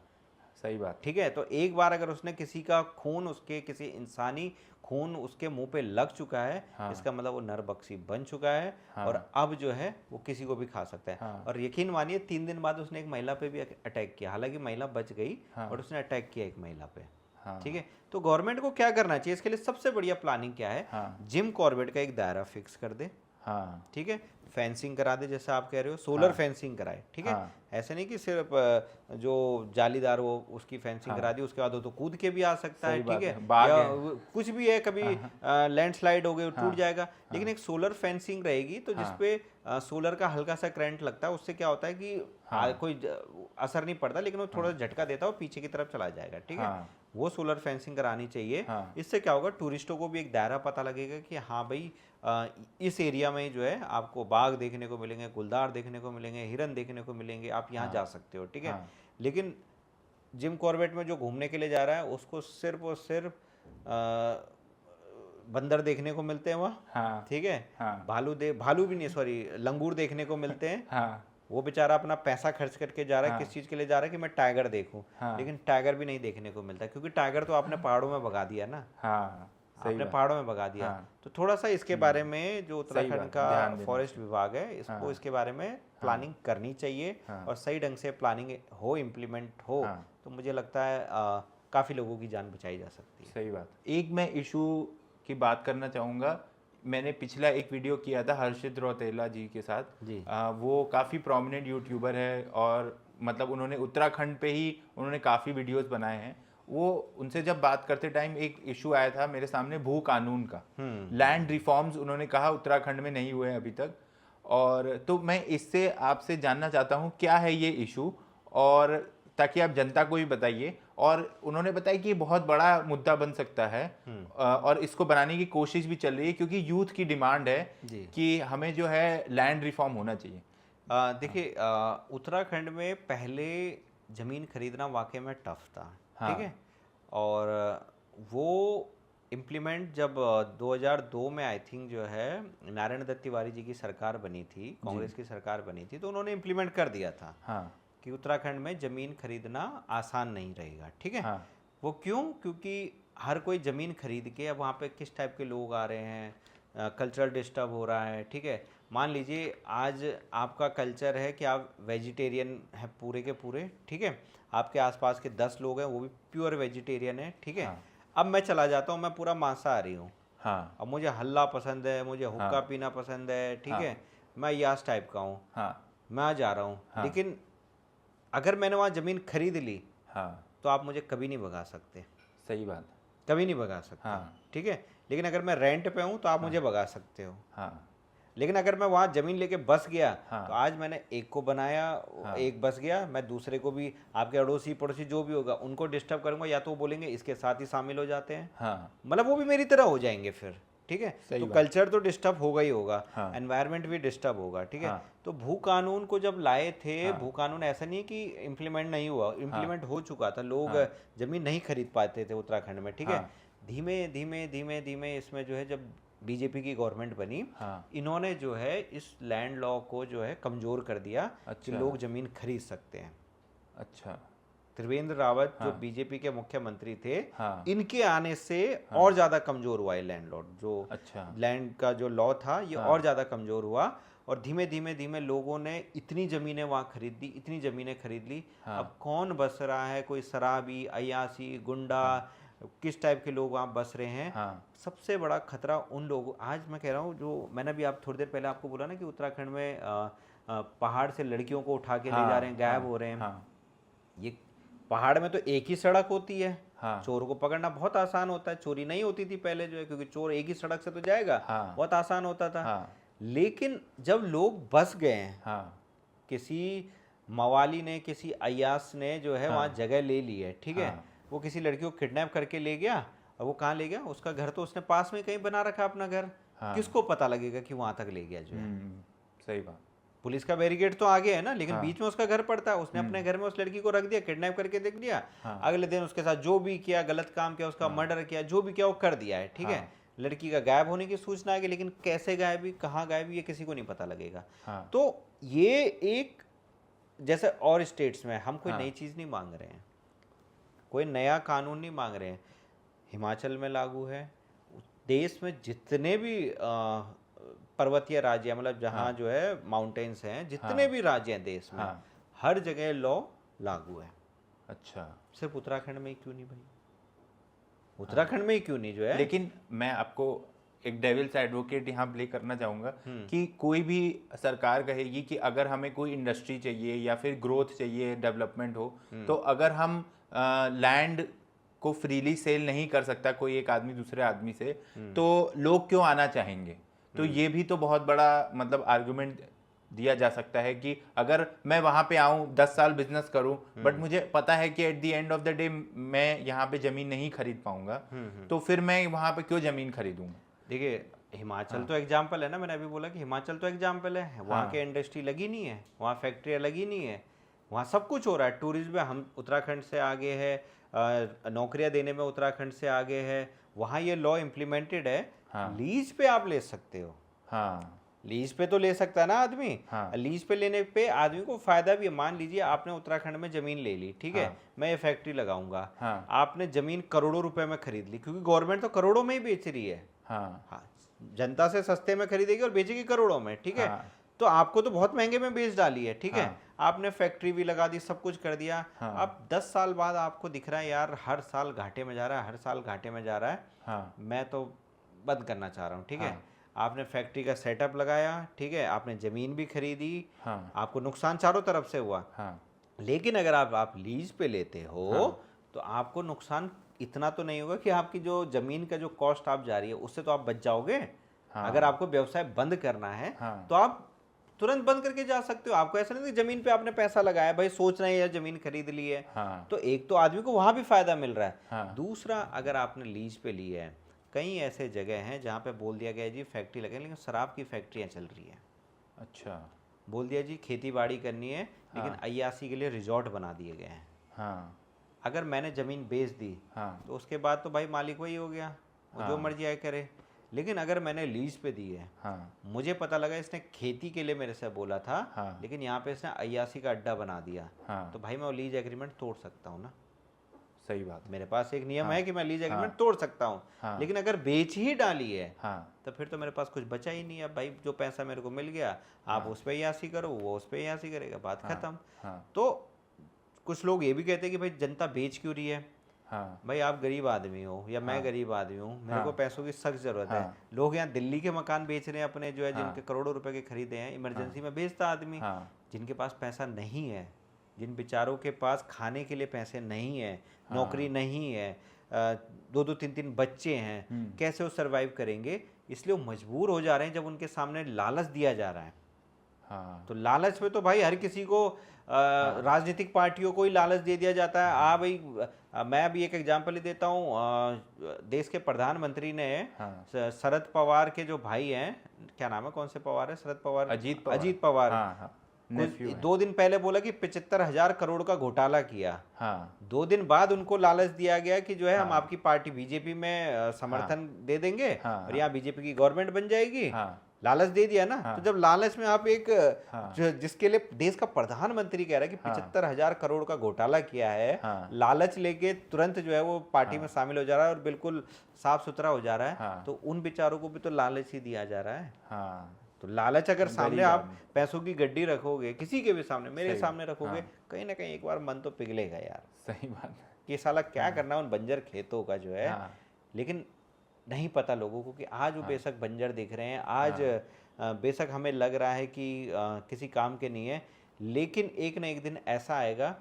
सही बात। ठीक है, तो एक बार अगर उसने किसी का खून, उसके किसी इंसानी खून उसके मुंह पे लग चुका है, इसका मतलब वो नरभक्षी बन चुका है, और अब जो है वो किसी को भी खा सकता है। और यकीन मानिए 3 दिन बाद उसने एक महिला पे भी अटैक किया, हालांकि महिला बच गई, और उसने अटैक किया एक महिला पे। ठीक है, तो गवर्नमेंट को क्या करना चाहिए इसके लिए? सबसे बढ़िया प्लानिंग क्या है? जिम कॉर्बेट का एक दायरा फिक्स कर दे, हाँ ठीक है, फेंसिंग करा दे जैसा आप कह रहे हो, सोलर हाँ फेंसिंग कराए, ठीक है। हाँ ऐसे नहीं कि सिर्फ जो जालीदार हो उसकी फेंसिंग हाँ करा दी, उसके बाद वो तो कूद के भी आ सकता है, सही ठीक बात है, है, बाघ या है। कुछ भी है, कभी हाँ लैंडस्लाइड हो गई, टूट हाँ जाएगा। लेकिन हाँ एक सोलर फेंसिंग रहेगी तो हाँ जिसपे सोलर का हल्का सा करंट लगता है, उससे क्या होता है कि हाँ कोई असर नहीं पड़ता, लेकिन वो थोड़ा हाँ झटका देता है और पीछे की तरफ चला जाएगा, ठीक है। हाँ वो सोलर फेंसिंग करानी चाहिए। हाँ इससे क्या होगा, टूरिस्टों को भी एक दायरा पता लगेगा कि हाँ भाई, इस एरिया में जो है आपको बाघ देखने को मिलेंगे, गुलदार देखने को मिलेंगे, हिरन देखने को मिलेंगे, आप यहाँ जा हाँ सकते हो, ठीक है। हाँ लेकिन जिम कॉर्बेट में जो घूमने के लिए जा रहा है उसको सिर्फ और सिर्फ बंदर देखने को मिलते हैं वहाँ, हाँ ठीक है। हाँ भालू भी नहीं, सॉरी, लंगूर देखने को मिलते हैं। हाँ वो बेचारा अपना पैसा खर्च करके जा रहा है, किस हाँ चीज़ के लिए जा रहा है कि मैं टाइगर देखूं, हाँ लेकिन टाइगर भी नहीं देखने को मिलता, क्योंकि टाइगर तो आपने पहाड़ों में भगा दिया ना, हाँ सही आपने बात। पहाड़ों में भगा दिया। हाँ तो थोड़ा सा इसके बारे में जो सही उत्तराखंड बात, का ध्यान देना फॉरेस्ट चाहिए। विभाग है, इसको हाँ इसके बारे में प्लानिंग करनी चाहिए, हाँ और सही ढंग से प्लानिंग हो, इम्प्लीमेंट हो, हाँ तो मुझे लगता है काफ़ी लोगों की जान बचाई जा सकती है। सही बात। एक मैं इशू की बात करना चाहूँगा। मैंने पिछला एक वीडियो किया था हर्षित रौतेला जी के साथ। जी। वो काफ़ी प्रोमिनेंट यूट्यूबर है, और मतलब उन्होंने उत्तराखंड पे ही उन्होंने काफ़ी वीडियोस बनाए हैं। वो उनसे जब बात करते टाइम एक इशू आया था मेरे सामने, भू कानून का। लैंड रिफॉर्म्स उन्होंने कहा उत्तराखंड में नहीं हुए अभी तक। और तो मैं इससे आपसे जानना चाहता हूँ क्या है ये इशू, और ताकि आप जनता को भी बताइए। और उन्होंने बताया कि ये बहुत बड़ा मुद्दा बन सकता है, और इसको बनाने की कोशिश भी चल रही है, क्योंकि यूथ की डिमांड है जी। कि हमें जो है लैंड रिफॉर्म होना चाहिए। देखिए, उत्तराखंड में पहले ज़मीन खरीदना वाकई में टफ था, हाँ ठीक है। और वो इम्प्लीमेंट जब 2002 में आई थिंक जो है नारायण दत्त तिवारी जी की सरकार बनी थी, कांग्रेस की सरकार बनी थी, तो उन्होंने इम्प्लीमेंट कर दिया था हाँ कि उत्तराखंड में ज़मीन खरीदना आसान नहीं रहेगा, ठीक है। हाँ वो क्यों? क्योंकि हर कोई ज़मीन खरीद के अब वहाँ पे किस टाइप के लोग आ रहे हैं, कल्चरल डिस्टर्ब हो रहा है, ठीक है। मान लीजिए आज आपका कल्चर है कि आप वेजिटेरियन हैं पूरे के पूरे, ठीक है। आपके आसपास के 10 लोग हैं वो भी प्योर वेजिटेरियन है, ठीक है। हाँ अब मैं चला जाता हूँ, मैं पूरा मांसाहारी हूँ, हाँ अब मुझे हल्ला पसंद है, मुझे हुक्का हाँ पीना पसंद है, ठीक हाँ है। मैं यास टाइप का हूँ, हाँ मैं आ जा रहा हूँ, हाँ लेकिन अगर मैंने वहाँ ज़मीन खरीद ली हाँ तो आप मुझे कभी नहीं भगा सकते, सही बात। कभी नहीं भगा सकते, हाँ ठीक है। लेकिन अगर मैं रेंट पे हूँ तो आप मुझे भगा सकते हो। हाँ लेकिन अगर मैं वहाँ ज़मीन लेके बस गया हाँ तो आज मैंने एक को बनाया, हाँ एक बस गया, मैं दूसरे को भी, आपके अड़ोसी पड़ोसी जो भी होगा उनको डिस्टर्ब करूंगा, या तो वो बोलेंगे इसके साथ ही शामिल हो जाते हैं, हाँ मतलब वो भी मेरी तरह हो जाएंगे फिर, ठीक है। सही तो बात। कल्चर तो डिस्टर्ब होगा ही होगा, हाँ एनवायरनमेंट भी डिस्टर्ब होगा, ठीक है। हाँ तो भू कानून को जब लाए थे, हाँ भू कानून ऐसा नहीं है कि इम्प्लीमेंट नहीं हुआ, इम्प्लीमेंट हो चुका था, लोग हाँ ज़मीन नहीं खरीद पाते थे उत्तराखंड में, ठीक है। हाँ धीमे धीमे धीमे धीमे इसमें जो है जब बीजेपी की गवर्नमेंट बनी, हाँ इन्होंने जो है इस लैंड लॉ को जो है कमज़ोर कर दिया कि अच्छा लोग ज़मीन खरीद सकते हैं। अच्छा त्रिवेंद्र रावत जो हाँ बीजेपी के मुख्यमंत्री थे, हाँ इनके आने से हाँ और ज़्यादा कमज़ोर हुआ ये लैंड लॉ, जो अच्छा लैंड का जो लॉ था ये हाँ और ज़्यादा कमज़ोर हुआ। और धीमे धीमे धीमे लोगों ने इतनी ज़मीनें वहाँ खरीद ली, इतनी ज़मीनें खरीद ली। हाँ अब कौन बस रहा है, कोई शराबी, अयासी, गुंडा, हाँ किस टाइप के लोग वहाँ बस रहे हैं। हाँ सबसे बड़ा खतरा उन लोगों, आज मैं कह रहा हूँ, जो मैंने भी आप थोड़ी देर पहले आपको बोला ना कि उत्तराखंड में पहाड़ से लड़कियों को उठा के ले जा रहे हैं, गायब हो रहे हैं। हाँ ये पहाड़ में तो एक ही सड़क होती है, हाँ चोर को पकड़ना बहुत आसान होता है, चोरी नहीं होती थी पहले जो है, क्योंकि चोर एक ही सड़क से तो जाएगा, हाँ बहुत आसान होता था। हाँ लेकिन जब लोग बस गए हैं, हाँ किसी मवाली ने, किसी अय्यास ने जो है वहाँ हाँ जगह ले ली है, ठीक है। हाँ वो किसी लड़की को किडनैप करके ले गया, और वो कहाँ ले गया, उसका घर तो उसने पास में कहीं बना रखा अपना घर, हाँ किसको पता लगेगा कि वहाँ तक ले गया जो है। सही बात। पुलिस का बैरिकेड तो आगे है ना, लेकिन हाँ बीच में उसका घर पड़ता है, उसने अपने घर में उस लड़की को रख दिया, किडनैप करके देख लिया, हाँ अगले दिन उसके साथ जो भी किया, गलत काम किया, उसका मर्डर किया, जो भी किया वो कर दिया है, ठीक है। हाँ लड़की का गायब होने की सूचना आ गई, लेकिन कैसे गायब हुई, कहाँ गायब हुई, ये किसी को नहीं पता लगेगा। हाँ तो ये एक, जैसे और स्टेट्स में हम कोई हाँ नई चीज़ नहीं मांग रहे हैं, कोई नया कानून नहीं मांग रहे हैं, हिमाचल में लागू है, देश में जितने भी पर्वतीय राज्य हैं, मतलब जहाँ हाँ जो है माउंटेन्स हैं, जितने हाँ भी राज्य हैं देश में, हाँ हर जगह लॉ लागू है। अच्छा। सिर्फ उत्तराखंड में ही क्यों नहीं भाई, उत्तराखंड में ही क्यों नहीं जो है। लेकिन मैं आपको एक डेविल्स एडवोकेट यहाँ प्ले करना चाहूँगा कि कोई भी सरकार कहेगी कि अगर हमें कोई इंडस्ट्री चाहिए या फिर ग्रोथ चाहिए, डेवलपमेंट हो, तो अगर हम लैंड को फ्रीली सेल नहीं कर सकता कोई एक आदमी दूसरे आदमी से, तो लोग क्यों आना चाहेंगे? तो ये भी तो बहुत बड़ा मतलब आर्गुमेंट दिया जा सकता है कि अगर मैं वहां पे आऊं 10 साल बिजनेस करूं, बट मुझे पता है कि at the end of the day मैं यहाँ पे जमीन नहीं खरीद पाऊंगा, तो फिर मैं वहां पे क्यों जमीन खरीदूंगा? देखिए हिमाचल तो एग्जाम्पल है ना, मैंने अभी बोला कि हिमाचल तो एग्जाम्पल है, वहाँ के इंडस्ट्री लगी नहीं है, वहाँ फैक्ट्रियाँ लगी नहीं है, वहाँ सब कुछ हो रहा है। टूरिज्म में हम उत्तराखंड से आगे है, नौकरियाँ देने में उत्तराखंड से आगे है, वहाँ ये लॉ इम्प्लीमेंटेड है। लीज पे आप ले सकते हो। हाँ, लीज पे तो ले सकता है ना आदमी। हाँ। लीज पे लेने पे आदमी को फायदा भी है। मान लीजिए आपने उत्तराखंड में जमीन ले ली, ठीक है, मैं ये फैक्ट्री लगाऊंगा, आपने जमीन करोड़ों रुपए में खरीद ली, क्योंकि गवर्नमेंट तो करोड़ों में ही बेच रही है। हाँ, जनता से सस्ते में खरीदेगी और बेचेगी करोड़ों में, ठीक है। तो आपको तो बहुत महंगे में बेच डाली है, ठीक है, आपने फैक्ट्री भी लगा दी, सब कुछ कर दिया। अब 10 साल बाद आपको दिख रहा है यार हर साल घाटे में जा रहा है, हर साल घाटे में जा रहा है, मैं तो बंद करना चाह रहा हूँ, ठीक है। आपने फैक्ट्री का सेटअप लगाया, ठीक है, आपने जमीन भी खरीदी, आपको नुकसान चारों तरफ से हुआ। लेकिन अगर आप लीज पे लेते हो तो आपको नुकसान इतना तो नहीं होगा कि आपकी जो जमीन का जो कॉस्ट आप जा रही है उससे तो आप बच जाओगे। अगर आपको व्यवसाय बंद करना है तो आप तुरंत बंद करके जा सकते हो। आपको ऐसा नहीं कि जमीन पे आपने पैसा लगाया, भाई सोच रहे हैं यार जमीन खरीद ली है, तो एक तो आदमी को वहां भी फायदा मिल रहा है। दूसरा, अगर आपने लीज पे ली है, कई ऐसे जगह हैं जहाँ पे बोल दिया गया जी फैक्ट्री लगे, लेकिन शराब की फैक्ट्रियाँ चल रही हैं। अच्छा। बोल दिया जी खेती बाड़ी करनी है, लेकिन अय्यासी के लिए रिजॉर्ट बना दिए गए हैं। अगर मैंने ज़मीन बेच दी तो उसके बाद तो भाई मालिक वही हो गया, वो जो मर्जी आए करे। लेकिन अगर मैंने लीज पे दी है, मुझे पता लगा इसने खेती के लिए मेरे से बोला था, लेकिन यहाँ पे इसने अय्यासी का अड्डा बना दिया, तो भाई मैं वो लीज एग्रीमेंट तोड़ सकता हूँ ना। सही बात, मेरे पास एक नियम है कि मैं लीज एग्रीमेंट तोड़ सकता हूँ। लेकिन अगर बेच ही डाली है तो फिर तो मेरे पास कुछ बचा ही नहीं है। भाई जो पैसा मेरे को मिल गया, आप उस पर अय्यासी करो, वो उस पर अय्यासी करेगा, बात खत्म। तो कुछ लोग ये भी कहते हैं कि भाई जनता बेच क्यों रही है। भाई आप गरीब आदमी हो या मैं गरीब आदमी हूँ, मेरे को पैसों की सख्त जरूरत है। लोग यहाँ दिल्ली के मकान बेच रहे हैं अपने, जो है जिनके करोड़ों रुपए के खरीदे हैं, इमरजेंसी में बेचता आदमी। जिनके पास पैसा नहीं है, जिन बेचारों के पास खाने के लिए पैसे नहीं है, नौकरी नहीं है, 2-2 3-3 बच्चे हैं, कैसे वो सरवाइव करेंगे? इसलिए वो मजबूर हो जा रहे हैं जब उनके सामने लालच दिया जा रहा है। तो लालच में तो भाई हर किसी को, राजनीतिक पार्टियों को ही लालच दे दिया जाता है। भाई मैं अभी एक एग्जांपल ही देता हूँ। देश के प्रधानमंत्री ने शरद पवार के जो भाई हैं, क्या नाम है, कौन से पवार है, शरद पवार, अजीत पवार, 2 दिन पहले बोला कि 75,000 करोड़ का घोटाला किया। 2 दिन बाद उनको लालच दिया गया कि जो है हम आपकी पार्टी बीजेपी में समर्थन दे देंगे और यहाँ बीजेपी की गवर्नमेंट बन जाएगी। लालच दे दिया ना। तो जब लालच में आप एक जिसके लिए देश का प्रधानमंत्री कह रहा है कि 75,000 करोड़ का घोटाला किया है, लालच लेके तुरंत जो है वो पार्टी में शामिल हो जा रहा है और बिल्कुल साफ सुथरा हो जा रहा है, तो उन बेचारों को भी तो लालच ही दिया जा रहा है। तो लालच अगर सामने आप पैसों की गड्डी रखोगे, किसी के भी सामने, मेरे सामने रखोगे, कहीं ना कहीं एक बार मन तो पिघलेगा यार। सही बात है कि साला क्या करना उन बंजर खेतों का जो है। लेकिन नहीं पता लोगों को कि आज वो बेशक बंजर दिख रहे हैं, आज बेशक हमें लग रहा है कि किसी काम के नहीं है, लेकिन एक ना एक दिन ऐसा आएगा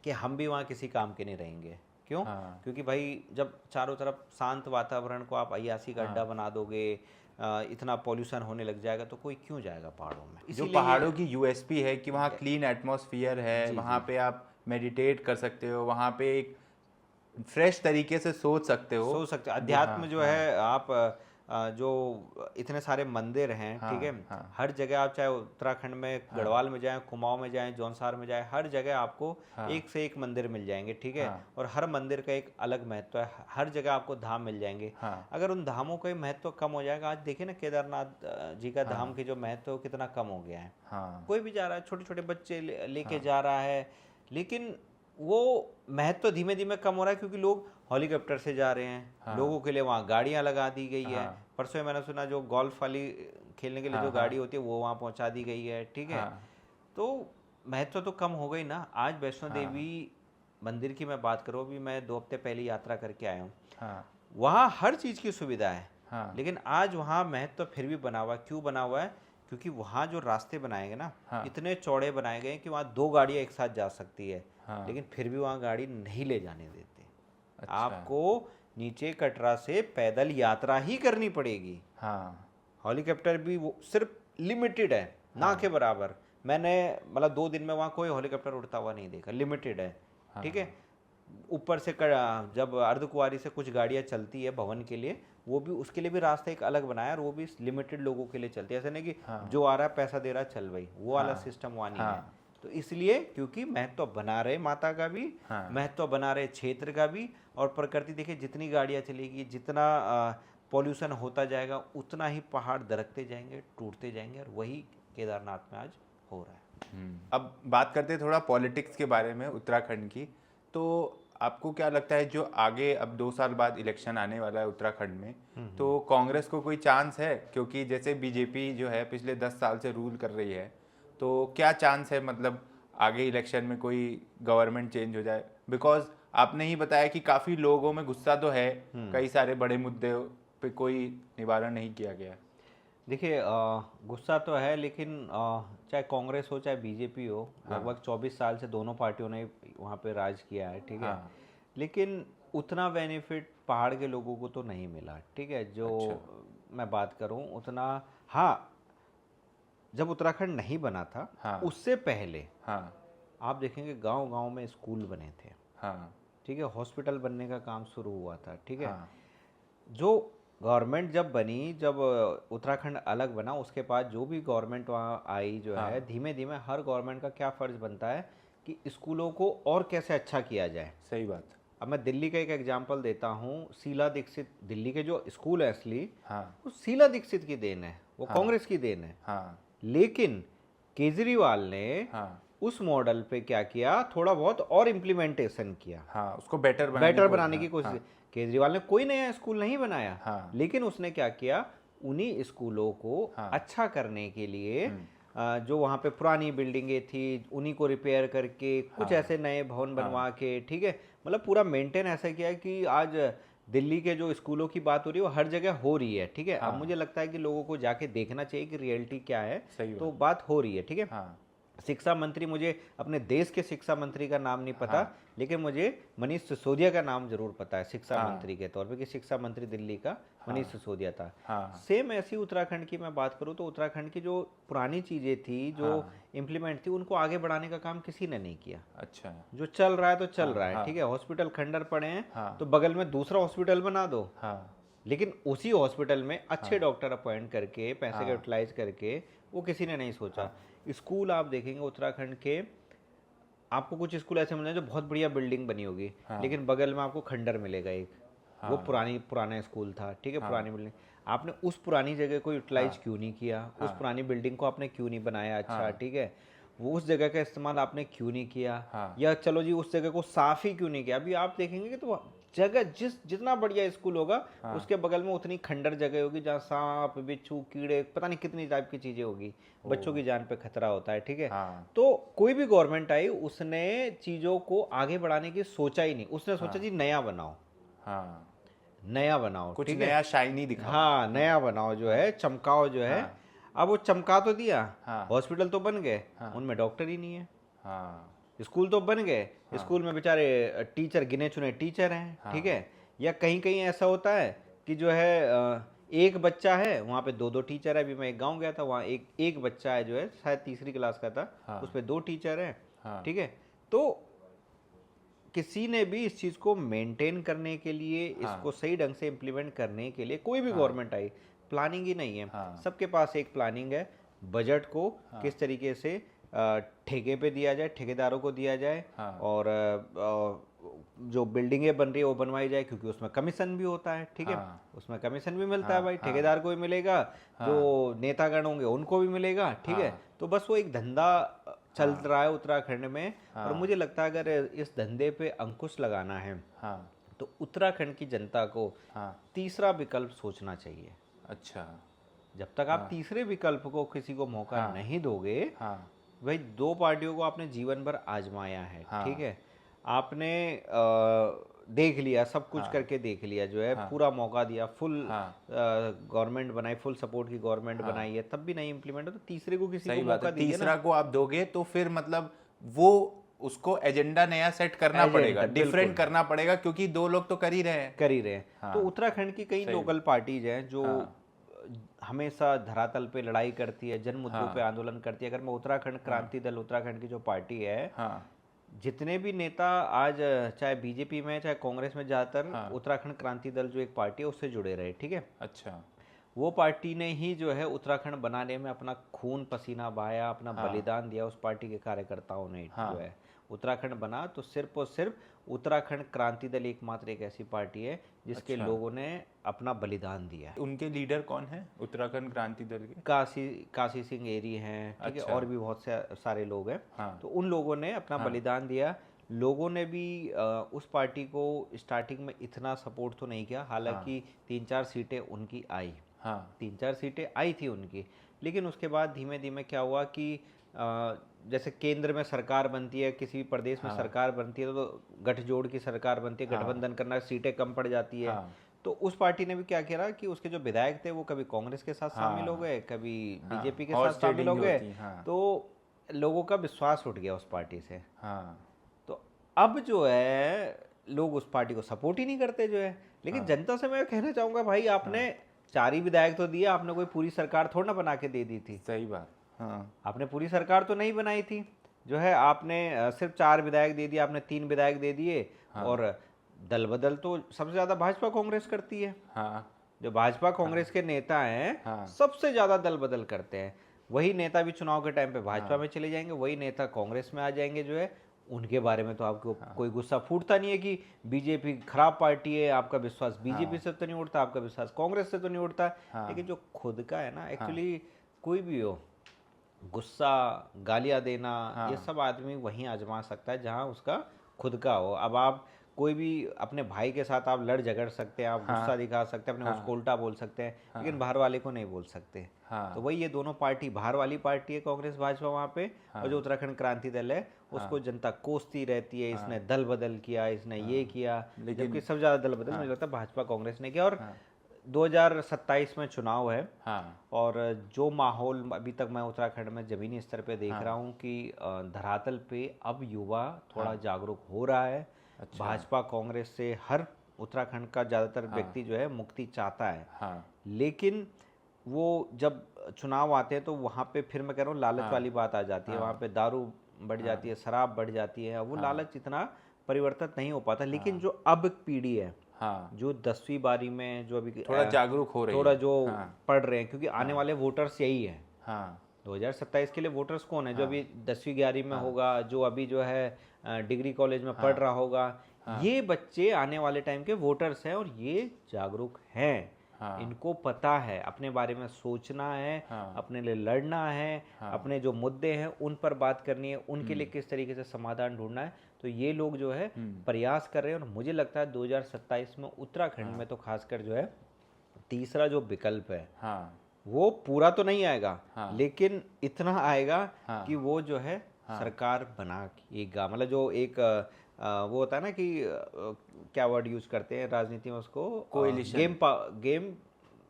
कि हम भी वहाँ किसी काम के नहीं रहेंगे। क्यों? क्योंकि भाई जब चारों तरफ शांत वातावरण को आप अय्यासी का अड्डा बना दोगे, इतना पॉल्यूशन होने लग जाएगा, तो कोई क्यों जाएगा पहाड़ों में। जो पहाड़ों की यूएसपी है कि वहाँ क्लीन एटमॉस्फेयर है, वहाँ पे आप मेडिटेट कर सकते हो, वहाँ पे एक फ्रेश तरीके से सोच सकते हो। अध्यात्म जो है, आप जो इतने सारे मंदिर हैं, ठीक है, हर जगह आप चाहे उत्तराखंड में गढ़वाल में जाएं, कुमाऊं में जाएं, जौनसार में जाएं, हर जगह आपको एक से एक मंदिर मिल जाएंगे, ठीक है। और हर मंदिर का एक अलग महत्व है, हर जगह आपको धाम मिल जाएंगे। अगर उन धामों का महत्व कम हो जाएगा, आज देखिए ना केदारनाथ जी का धाम के जो महत्व कितना कम हो गया है। कोई भी जा रहा है, छोटे छोटे बच्चे लेके जा रहा है, लेकिन वो महत्व धीमे धीमे कम हो रहा है क्योंकि लोग हेलीकॉप्टर से जा रहे हैं। लोगों के लिए वहाँ गाड़ियाँ लगा दी गई है। परसों मैंने सुना जो गोल्फ वाली खेलने के लिए जो गाड़ी होती है वो वहाँ पहुँचा दी गई है, ठीक है। तो महत्व तो कम हो गई ना। आज वैष्णो देवी मंदिर की मैं बात करूँ, अभी मैं 2 हफ्ते पहले यात्रा करके आया हूँ, वहाँ हर चीज़ की सुविधा है। हाँ। लेकिन आज वहाँ महत्व फिर भी बना हुआ है। क्यों बना हुआ है? क्योंकि वहाँ जो रास्ते बनाए गए ना, हाँ। इतने चौड़े बनाए गए हैं कि वहाँ 2 गाड़ियाँ एक साथ जा सकती है। हाँ। लेकिन फिर भी वहाँ गाड़ी नहीं ले जाने देते। अच्छा। आपको नीचे कटरा से पैदल यात्रा ही करनी पड़ेगी। हाँ। हेलीकॉप्टर भी वो सिर्फ लिमिटेड है, ना के बराबर। मैंने मतलब 2 दिन में वहाँ कोई हेलीकॉप्टर उड़ता हुआ नहीं देखा, लिमिटेड है। ठीक है। ऊपर से जब अर्धकुंवारी से कुछ गाड़ियाँ चलती है भवन के लिए, वो भी उसके लिए भी रास्ता एक अलग बनाया है, और वो भी लिमिटेड लोगों के लिए चलती है। ऐसा नहीं कि जो आ रहा है पैसा दे रहा है चल भाई, वो वाला सिस्टम वहाँ नहीं है। तो इसलिए क्योंकि महत्व बना रहे माता का भी, महत्व बना रहे क्षेत्र का भी, और प्रकृति देखिए जितनी गाड़ियाँ चलेगी, जितना पॉल्यूशन होता जाएगा, उतना ही पहाड़ दरकते जाएंगे, टूटते जाएंगे, और वही केदारनाथ में आज हो रहा है। अब बात करते हैं थोड़ा पॉलिटिक्स के बारे में उत्तराखंड की। तो आपको क्या लगता है जो आगे अब 2 साल बाद इलेक्शन आने वाला है उत्तराखंड में, तो कांग्रेस को कोई चांस है? क्योंकि जैसे बीजेपी जो है पिछले 10 साल से रूल कर रही है, तो क्या चांस है मतलब आगे इलेक्शन में कोई गवर्नमेंट चेंज हो जाए? बिकॉज आपने ही बताया कि काफ़ी लोगों में गुस्सा तो है, कई सारे बड़े मुद्दे पे कोई निवारण नहीं किया गया। देखिए गुस्सा तो है, लेकिन चाहे कांग्रेस हो चाहे बीजेपी हो, लगभग 24 साल से दोनों पार्टियों ने वहाँ पे राज किया है। ठीक है। लेकिन उतना बेनिफिट पहाड़ के लोगों को तो नहीं मिला। ठीक है। जो मैं बात करूँ उतना, हाँ, जब उत्तराखंड नहीं बना था उससे पहले आप देखेंगे गांव-गांव में स्कूल बने थे। ठीक है। हॉस्पिटल बनने का काम शुरू हुआ था। ठीक है। जो गवर्नमेंट जब बनी, जब उत्तराखंड अलग बना, उसके बाद जो भी गवर्नमेंट वहाँ आई जो है, धीमे धीमे हर गवर्नमेंट का क्या फ़र्ज़ बनता है कि स्कूलों को और कैसे अच्छा किया जाए। सही बात। अब मैं दिल्ली का एक एग्जांपल देता हूँ। शीला दीक्षित, दिल्ली के जो स्कूल है असली, वो शीला दीक्षित की देन है, वो कांग्रेस की देन है। लेकिन केजरीवाल ने उस मॉडल पे क्या किया, थोड़ा बहुत और इम्प्लीमेंटेशन किया, उसको बेटर बनाने की कोशिश। केजरीवाल ने कोई नया स्कूल नहीं बनाया, लेकिन उसने क्या किया, उन्हीं स्कूलों को अच्छा करने के लिए जो वहाँ पे पुरानी बिल्डिंगें थी उन्हीं को रिपेयर करके कुछ ऐसे नए भवन बनवा के, ठीक है, मतलब पूरा मेंटेन ऐसा किया कि आज दिल्ली के जो स्कूलों की बात हो रही है वो हर जगह हो रही है। ठीक है। अब मुझे लगता है कि लोगों को जाके देखना चाहिए कि रियलिटी क्या है। तो बात हो रही है। ठीक है। शिक्षा मंत्री, मुझे अपने देश के शिक्षा मंत्री का नाम नहीं पता, लेकिन मुझे मनीष सिसोदिया का नाम जरूर पता है शिक्षा मंत्री के तौर पे, कि शिक्षा मंत्री दिल्ली का मनीष सिसोदिया था। सेम ऐसी उत्तराखंड की मैं बात करूँ तो उत्तराखंड की जो पुरानी चीजें थी, जो इम्प्लीमेंट थी, उनको आगे बढ़ाने का काम किसी ने नहीं किया। अच्छा। जो चल रहा है तो चल रहा है। ठीक है। हॉस्पिटल खंडर पड़े हैं तो बगल में दूसरा हॉस्पिटल बना दो, लेकिन उसी हॉस्पिटल में अच्छे डॉक्टर अपॉइंट करके, पैसे का यूटिलाइज करके, वो किसी ने नहीं सोचा। स्कूल आप देखेंगे उत्तराखंड के, आपको कुछ स्कूल ऐसे मिल जाए जो बहुत बढ़िया बिल्डिंग बनी होगी, लेकिन बगल में आपको खंडर मिलेगा एक, वो पुराना स्कूल था। ठीक है। पुरानी बिल्डिंग, आपने उस पुरानी जगह को यूटिलाइज क्यों नहीं किया? उस पुरानी बिल्डिंग को आपने क्यों नहीं बनाया अच्छा? ठीक है। वो उस जगह का इस्तेमाल आपने क्यों नहीं किया? या चलो जी उस जगह को साफ ही क्यों नहीं किया? अभी आप देखेंगे कि तो जगह जितना बढ़िया स्कूल होगा, उसके बगल में उतनी खंडर जगह होगी जहाँ सांप, बिच्छू, कीड़े, पता नहीं कितनी टाइप की चीजें होगी, बच्चों की जान पे खतरा होता है। ठीक है। तो कोई भी गवर्नमेंट आई, उसने चीजों को आगे बढ़ाने की सोचा ही नहीं। उसने सोचा जी नया बनाओ, नया बनाओ, कुछ नया शाइनी दिखाओ, नया बनाओ, जो है चमकाओ, जो है। अब वो चमका तो दिया, हॉस्पिटल तो बन गए, उनमें डॉक्टर ही नहीं है। स्कूल तो बन गए, स्कूल में बेचारे टीचर गिने चुने टीचर हैं। ठीक है। या कहीं कहीं ऐसा होता है कि जो है एक बच्चा है, वहाँ पे 2-2 टीचर है। अभी मैं एक गांव गया था, वहाँ एक बच्चा है जो है शायद तीसरी क्लास का था, उस पर 2 टीचर हैं। ठीक है। तो किसी ने भी इस चीज़ को मेंटेन करने के लिए, इसको सही ढंग से इम्प्लीमेंट करने के लिए, कोई भी गवर्नमेंट आई, प्लानिंग ही नहीं है। सबके पास एक प्लानिंग है, बजट को किस तरीके से ठेके पे दिया जाए, ठेकेदारों को दिया जाए, और जो बिल्डिंगें बन रही है वो बनवाई जाए, क्योंकि उसमें कमीशन भी होता है। ठीक है। उसमें कमीशन भी मिलता है भाई, ठेकेदार को भी मिलेगा, जो नेतागण होंगे उनको भी मिलेगा। ठीक है। तो बस वो एक धंधा चल रहा है उत्तराखंड में, और मुझे लगता है अगर इस धंधे पे अंकुश लगाना है तो उत्तराखंड की जनता को तीसरा विकल्प सोचना चाहिए। अच्छा। जब तक आप तीसरे विकल्प को किसी को मौका नहीं दोगे, भाई 2 पार्टियों को आपने जीवन भर आजमाया है। ठीक है। आपने देख लिया, सब कुछ हाँ, करके देख लिया जो है, हाँ, पूरा मौका दिया, फुल हाँ, गवर्नमेंट बनाई, फुल सपोर्ट की गवर्नमेंट हाँ, बनाई है, तब भी नहीं इम्प्लीमेंट हो तो तीसरे को किसी को सही बात है। मौका दीजिए ना। तीसरा को आप दोगे तो फिर मतलब वो उसको एजेंडा नया सेट करना पड़ेगा, एजेंडा डिफरेंट बिल्कुल करना पड़ेगा, क्योंकि दो लोग तो कर ही रहे हैं। कर ही रहे हैं। तो हाँ, उत्तराखंड की कई सही। लोकल पार्टीज हैं जो हाँ, हमेशा धरातल पे लड़ाई करती है, जन मुद्दों पे हाँ, आंदोलन करती है। अगर मैं उत्तराखंड क्रांति दल, उत्तराखंड की जो पार्टी है, हाँ, जितने भी नेता आज चाहे बीजेपी में चाहे कांग्रेस में, ज़्यादातर हाँ, उत्तराखंड क्रांति दल जो एक पार्टी है उससे जुड़े रहे, ठीक है। अच्छा, वो पार्टी ने ही जो है उत्तराखंड बनाने में अपना खून पसीना बहाया, अपना हाँ, बलिदान दिया। उस पार्टी के कार्यकर्ताओं ने हाँ, जो है उत्तराखंड बना, तो सिर्फ और सिर्फ उत्तराखंड क्रांति दल एकमात्र एक ऐसी पार्टी है जिसके अच्छा। लोगों ने अपना बलिदान दिया है। उनके लीडर कौन है उत्तराखंड क्रांति दल के? काशी सिंह एरी हैं, ठीक है, अच्छा। और भी बहुत से सारे लोग हैं। हाँ, तो उन लोगों ने अपना हाँ, बलिदान दिया। लोगों ने भी उस पार्टी को स्टार्टिंग में इतना सपोर्ट तो नहीं किया, हालांकि 3-4 सीटें उनकी आई, हाँ, 3-4 सीटें आई थी उनकी। लेकिन उसके बाद धीमे धीमे क्या हुआ कि जैसे केंद्र में सरकार बनती है, किसी भी प्रदेश में हाँ, सरकार बनती है, तो गठजोड़ की सरकार बनती है, हाँ, गठबंधन करना, सीटें कम पड़ जाती है। हाँ, तो उस पार्टी ने भी क्या किया कि उसके जो विधायक थे वो कभी कांग्रेस के साथ शामिल हो हाँ, गए, कभी हाँ, बीजेपी के हॉर्स साथ शामिल हो ट्रेडिंग गए। होती, हाँ, तो लोगों का विश्वास उठ गया उस पार्टी से। हाँ, तो अब जो है लोग उस पार्टी को सपोर्ट ही नहीं करते जो है। लेकिन हाँ, जनता से मैं कहना चाहूँगा, भाई आपने 4 ही विधायक तो दिए, आपने कोई पूरी सरकार थोड़ा ना बना के दे दी थी। सही बात। हाँ, आपने पूरी सरकार तो नहीं बनाई थी जो है। आपने सिर्फ 4 विधायक दे दिए, आपने 3 विधायक दे दिए। हाँ, और दल बदल तो सबसे ज़्यादा भाजपा कांग्रेस करती है। हाँ, जो भाजपा कांग्रेस के नेता हैं हाँ, सबसे ज़्यादा दल बदल करते हैं। वही नेता भी चुनाव के टाइम पे भाजपा हाँ, में चले जाएंगे, वही नेता कांग्रेस में आ जाएंगे जो है। उनके बारे में तो आपको कोई गुस्सा फूटता नहीं है कि बीजेपी खराब पार्टी है, आपका विश्वास बीजेपी से तो नहीं उठता, आपका विश्वास कांग्रेस से तो नहीं उठता। हाँ, लेकिन जो खुद का है ना, एक्चुअली कोई भी हो, गुस्सा, गालियाँ देना, ये सब आदमी वहीं आजमा सकता है जहाँ उसका खुद का हो। अब आप कोई भी अपने भाई के साथ आप लड़ झगड़ सकते हैं, आप गुस्सा दिखा सकते हैं, अपने उसको उल्टा बोल सकते हैं, लेकिन बाहर वाले को नहीं बोल सकते। हाँ, तो वही ये दोनों पार्टी, बाहर वाली पार्टी है कांग्रेस भाजपा वहाँ पे, और जो उत्तराखंड क्रांति दल है उसको जनता कोसती रहती है, इसने दल बदल किया, इसने ये किया। जबकि सबसे ज़्यादा दल बदल मुझे लगता है भाजपा कांग्रेस ने किया। और 2027 में चुनाव है, हाँ, और जो माहौल अभी तक मैं उत्तराखंड में ज़मीनी स्तर पे देख रहा हूँ कि धरातल पे अब युवा थोड़ा जागरूक हो रहा है। अच्छा, भाजपा कांग्रेस से हर उत्तराखंड का ज़्यादातर व्यक्ति जो है मुक्ति चाहता है। हाँ, लेकिन वो जब चुनाव आते हैं तो वहाँ पे फिर मैं कह रहा हूँ लालच वाली बात आ जाती है। वहाँ पे दारू बढ़ जाती है, शराब बढ़ जाती है, वो लालच इतना परिवर्तित नहीं हो पाता। लेकिन जो अब पीढ़ी है, हाँ, जो 10वीं बारी में जो अभी थोड़ा जागरूक हो रही थोड़ा है। जो हाँ, पढ़ रहे हैं, क्योंकि आने वाले वोटर्स यही है। हाँ, 2027 के लिए वोटर्स कौन है? जो अभी 10वीं 11वीं में होगा, जो अभी जो है डिग्री कॉलेज में पढ़ रहा होगा, ये बच्चे आने वाले टाइम के वोटर्स हैं, और ये जागरूक हैं। इनको पता है, अपने बारे में सोचना है, अपने लिए लड़ना है, अपने जो मुद्दे हैं उन पर बात करनी है, उनके लिए किस तरीके से समाधान ढूंढना है। तो ये लोग जो है प्रयास कर रहे हैं। और मुझे लगता है 2027 में उत्तराखंड में तो खासकर जो है तीसरा जो विकल्प है हाँ, वो पूरा तो नहीं आएगा, लेकिन इतना आएगा कि वो जो है सरकार बनाएगा। मतलब जो एक वो होता है ना कि क्या वर्ड यूज करते हैं राजनीति में उसको, कोएलिशन,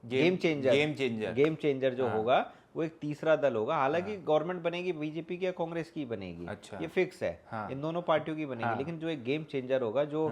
गेम चेंजर जो होगा वो एक तीसरा दल होगा। हालांकि गवर्नमेंट बनेगी बीजेपी की या कांग्रेस की बनेगी, अच्छा, ये फिक्स है, इन दोनों पार्टियों की बनेगी। लेकिन जो एक गेम चेंजर होगा, जो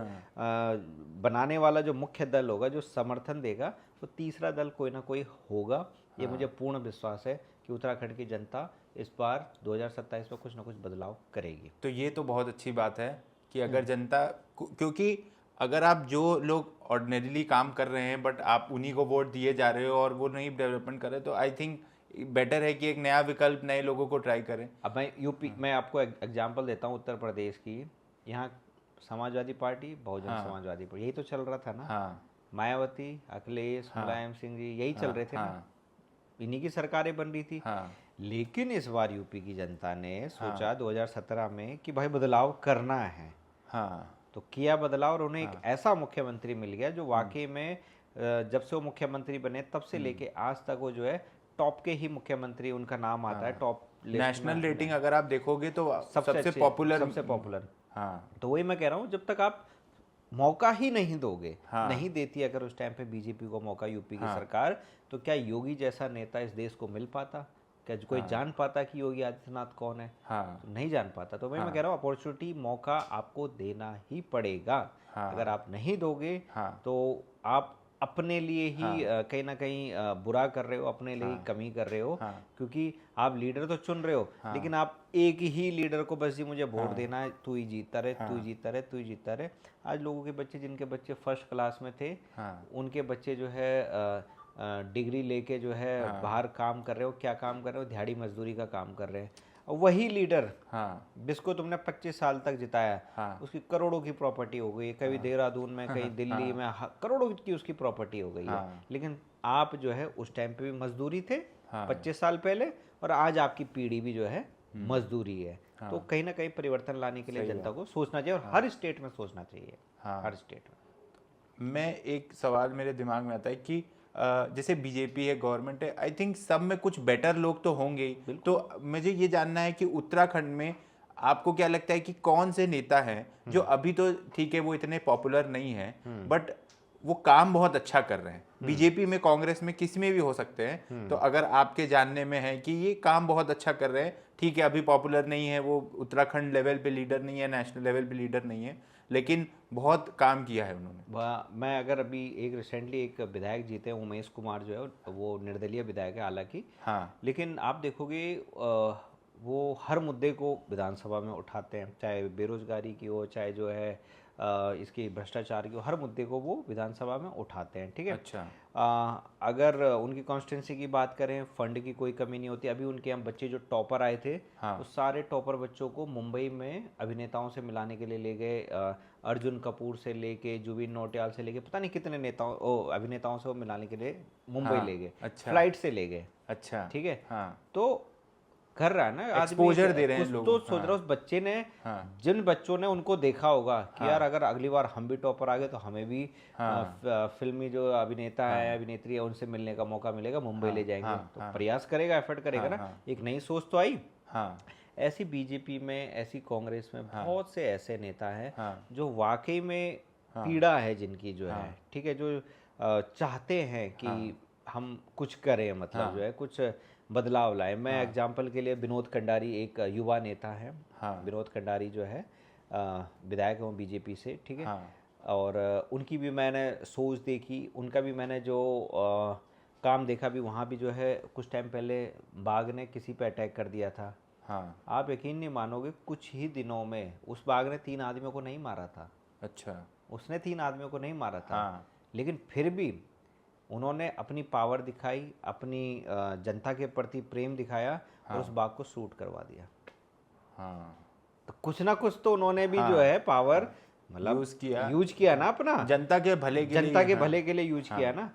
बनाने वाला जो मुख्य दल होगा, जो समर्थन देगा, वो तीसरा दल कोई ना कोई होगा। ये मुझे पूर्ण विश्वास है कि उत्तराखंड की जनता इस बार 2027 में कुछ ना कुछ बदलाव करेगी। तो ये तो बहुत अच्छी बात है कि अगर जनता, क्योंकि अगर आप जो लोग ऑर्डिनरीली काम कर रहे हैं बट आप उन्हीं को वोट दिए जा रहे हो और वो नहीं डेवलपमेंट कर रहे, तो आई थिंक बेटर है कि एक नया विकल्प नए लोगों को ट्राई करें। अब मैं यूपी मैं आपको एग्जांपल देता हूँ उत्तर प्रदेश की। यहाँ समाजवादी पार्टी, बहुजन समाजवादी पार्टी, यही तो चल रहा था ना। मायावती, अखिलेश, मुलायम सिंह जी, यही चल रहे थे ना, इन्हीं की सरकारें बन रही थी। लेकिन इस बार यूपी की जनता ने सोचा 2017 में कि भाई बदलाव करना है, तो किया बदलाव, और उन्हें एक ऐसा मुख्यमंत्री मिल गया जो वाकई में जब से वो मुख्यमंत्री बने तब से लेके आज तक वो जो है टॉप के ही मुख्यमंत्री, उनका नाम आता है टॉप नेशनल रेटिंग अगर आप देखोगे तो सबसे पॉपुलर। तो वही मैं कह रहा हूँ, जब तक आप मौका ही नहीं दोगे, हाँ। नहीं देती अगर उस टाइम पे बीजेपी को मौका, यूपी की हाँ। सरकार, तो क्या योगी जैसा नेता इस देश को मिल पाता? क्या कोई जान पाता कि योगी आदित्यनाथ कौन है? हाँ। तो नहीं जान पाता। तो मैं कह रहा हूँ अपॉर्चुनिटी, मौका आपको देना ही पड़ेगा। हाँ। अगर आप नहीं दोगे हाँ। तो आप अपने लिए ही हाँ। कहीं ना कहीं बुरा कर रहे हो, अपने लिए ही हाँ। कमी कर रहे हो। हाँ। क्योंकि आप लीडर तो चुन रहे हो, हाँ। लेकिन आप एक ही लीडर को बस जी मुझे वोट हाँ। देना है, तू ही जीतता रहे, तू ही हाँ। जीतता रहे, तू ही जीतता रहे। आज लोगों के बच्चे, जिनके बच्चे फर्स्ट क्लास में थे, हाँ। उनके बच्चे जो है डिग्री लेके जो है हाँ। बाहर काम कर रहे हो। क्या काम कर रहे हो? दिहाड़ी मजदूरी का काम कर रहे हैं। और वही लीडर हाँ। जिसको तुमने 25 साल तक जिताया, हाँ। उसकी करोड़ों की प्रॉपर्टी हो गई, कभी देहरादून में, कहीं दिल्ली में, करोड़ों की उसकी प्रॉपर्टी हो गई है। हाँ। लेकिन आप जो है उस टाइम पे भी मजदूरी थे, हाँ। 25 साल पहले, और आज आपकी पीढ़ी भी जो है मजदूरी है। हाँ। तो कहीं ना कहीं परिवर्तन लाने के लिए सही जनता बात। को सोचना चाहिए, और हर स्टेट में सोचना चाहिए। हाँ। हर स्टेट में। मैं एक सवाल मेरे दिमाग में आता है कि जैसे बीजेपी है, गवर्नमेंट है, आई थिंक सब में कुछ बेटर लोग तो होंगे ही। तो मुझे ये जानना है कि उत्तराखंड में आपको क्या लगता है कि कौन से नेता हैं जो अभी तो ठीक है वो इतने पॉपुलर नहीं है, बट वो काम बहुत अच्छा कर रहे हैं? बीजेपी में, कांग्रेस में, किसी में भी हो सकते हैं। तो अगर आपके जानने में है कि ये काम बहुत अच्छा कर रहे हैं, ठीक है अभी पॉपुलर नहीं है, वो उत्तराखंड लेवल पे लीडर नहीं है, नेशनल लेवल पे लीडर नहीं है, लेकिन बहुत काम किया है उन्होंने। मैं अगर अभी एक रिसेंटली एक विधायक जीते हैं, उमेश कुमार जो है, वो निर्दलीय विधायक है हालांकि, हाँ। लेकिन आप देखोगे वो हर मुद्दे को विधानसभा में उठाते हैं, चाहे बेरोजगारी की हो, चाहे जो है इसकी भ्रष्टाचार की हो, हर मुद्दे को वो विधानसभा में उठाते हैं। ठीक है। अच्छा। अगर उनकी कॉन्स्टिट्यूंसी की बात करें, फंड की कोई कमी नहीं होती। अभी उनके यहाँ बच्चे जो टॉपर आए थे, हाँ। उस सारे टॉपर बच्चों को मुंबई में अभिनेताओं से मिलाने के लिए ले गए। अर्जुन कपूर से लेके जुबिन नौटियाल से लेके पता नहीं कितने अभिनेताओं से वो मिलाने के लिए मुंबई हाँ। ले गए। अच्छा। फ्लाइट से ले गए। अच्छा। ठीक है। हाँ। तो कर रहा है ना आदमी, एक्सपोजर दे रहे हैं कुछ लोग। तो सोच हाँ। रहा है उस बच्चे ने। हाँ। जिन बच्चों ने उनको देखा होगा कि हाँ। यार अगर अगली बार हम भी टॉपर आ गए तो हमें भी हाँ। फिल्मी जो अभिनेता है, अभिनेत्री है, उनसे मिलने का मौका मिलेगा, मुंबई ले जाएंगे। हाँ। तो हाँ। प्रयास करेगा, एफर्ट करेगा ना। एक नई सोच तो आई। हाँ। ऐसी बीजेपी में, ऐसी कांग्रेस में बहुत से ऐसे नेता हैं हाँ। जो वाकई में पीड़ा है जिनकी जो है, ठीक है, जो चाहते हैं कि हम कुछ करें, मतलब जो है कुछ बदलाव लाए। मैं एग्जांपल के लिए विनोद खंडारी, एक युवा नेता है। विनोद खंडारी जो है विधायक हैं बीजेपी से। ठीक है। और उनकी भी मैंने सोच देखी, उनका भी मैंने जो काम देखा भी, वहाँ भी जो है कुछ टाइम पहले बाघ ने किसी पे अटैक कर दिया था। आप यकीन नहीं मानोगे, कुछ ही दिनों में उस बाघ ने 3 आदमियों को नहीं मारा था। अच्छा। उसने 3 आदमियों को नहीं मारा था। लेकिन फिर भी उन्होंने अपनी पावर दिखाई, अपनी जनता के प्रति प्रेम दिखाया, और उस बाघ को शूट करवा दिया। तो कुछ ना कुछ तो उन्होंने भी जो है पावर मतलब यूज किया ना, अपना जनता के भले के लिए, जनता के भले के लिए यूज किया ना।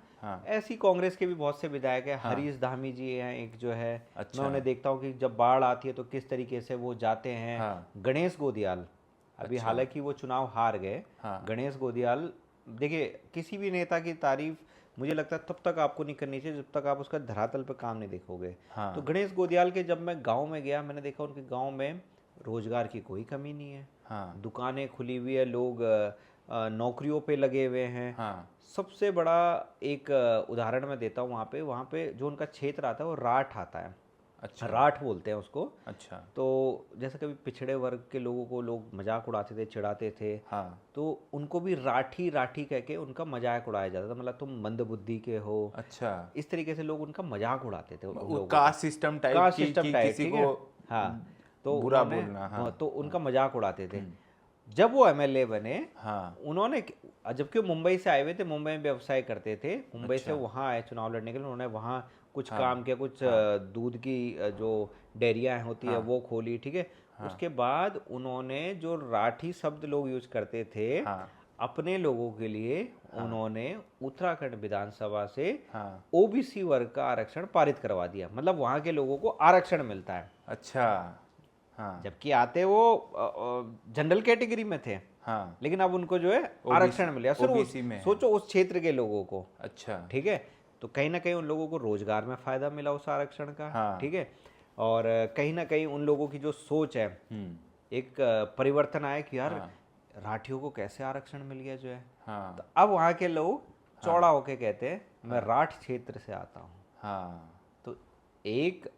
ऐसी कांग्रेस के भी बहुत से विधायक हैं। हरीश धामी जी हैं एक जो है। अच्छा। मैं उन्हें देखता हूँ कि जब बाढ़ आती है तो किस तरीके से वो जाते हैं। गणेश गोदियाल, अभी हालांकि वो चुनाव हार गए। गणेश गोदियाल, देखिए किसी भी नेता की तारीफ मुझे लगता है तब तक आपको नहीं करनी चाहिए जब तक आप उसका धरातल पे काम नहीं देखोगे। तो गणेश गोदियाल के जब मैं गांव में गया, मैंने देखा उनके गांव में रोजगार की कोई कमी नहीं है। दुकानें खुली हुई है, लोग नौकरियों पे लगे हुए हैं। सबसे बड़ा एक उदाहरण मैं देता हूँ, वहाँ पे जो उनका क्षेत्र आता है वो राठ आता है। अच्छा। राठ बोलते हैं उसको। अच्छा। तो जैसे कभी पिछड़े वर्ग के लोगों को लोग मजाक उड़ाते थे, चिढ़ाते थे। तो उनको भी राठी राठी कह के उनका मजाक उड़ाया जाता था, मतलब तुम मंदबुद्धि के हो। अच्छा। इस तरीके से लोग उनका मजाक उड़ाते थे। कास्ट सिस्टम टाइप किसी को तो बुरा बोलना, तो उनका मजाक उड़ाते थे। जब वो एमएलए बने, उन्होंने, जबकि वो मुंबई से आए हुए थे, मुंबई में व्यवसाय करते थे, मुंबई से वहाँ आए चुनाव लड़ने के लिए, उन्होंने वहाँ कुछ काम किया, कुछ दूध की जो डेयरियाँ होती है वो खोली। ठीक है। उसके बाद उन्होंने जो राठी शब्द लोग यूज करते थे अपने लोगों के लिए, उन्होंने उत्तराखंड विधानसभा से ओबीसी वर्ग का आरक्षण पारित करवा दिया। मतलब वहाँ के लोगों को आरक्षण मिलता है। अच्छा। जबकि आते वो जनरल कैटेगरी में थे। लेकिन अब उनको जो है आरक्षण मिल गया, सिर्फ सोचो उस क्षेत्र के लोगों को। अच्छा। ठीक है। तो कहीं ना कहीं उन लोगों को रोजगार में फायदा मिला उस आरक्षण का। ठीक है। और कहीं ना कहीं उन लोगों की जो सोच है, एक परिवर्तन आया कि यार राठियों को कैसे आरक्षण मिल गया जो है। हाँ तो अब वहाँ के लोग चौड़ा होके कहते हैं मैं राठ क्षेत्र से आता हूँ। हाँ तो एक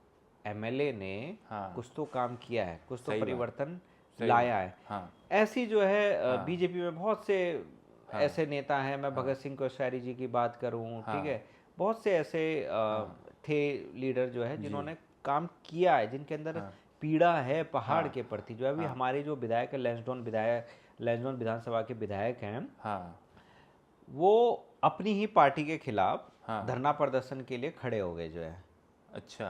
एमएलए ने हाँ कुछ तो काम किया है, कुछ तो सही बात, परिवर्तन सही लाया बात। है। हाँ ऐसी जो है हाँ बीजेपी में बहुत से हाँ ऐसे नेता हैं। मैं भगत सिंह कोश्यारी जी की बात करूं, ठीक हाँ है, बहुत से ऐसे थे लीडर जो है जी जिन्होंने काम किया है, जिनके अंदर हाँ पीड़ा है पहाड़ हाँ के प्रति। जो अभी हाँ हमारे जो विधायक है, लैंसडौन विधानसभा के विधायक हैं, हाँ वो अपनी ही पार्टी के खिलाफ हाँ धरना प्रदर्शन के लिए खड़े हो गए जो है। अच्छा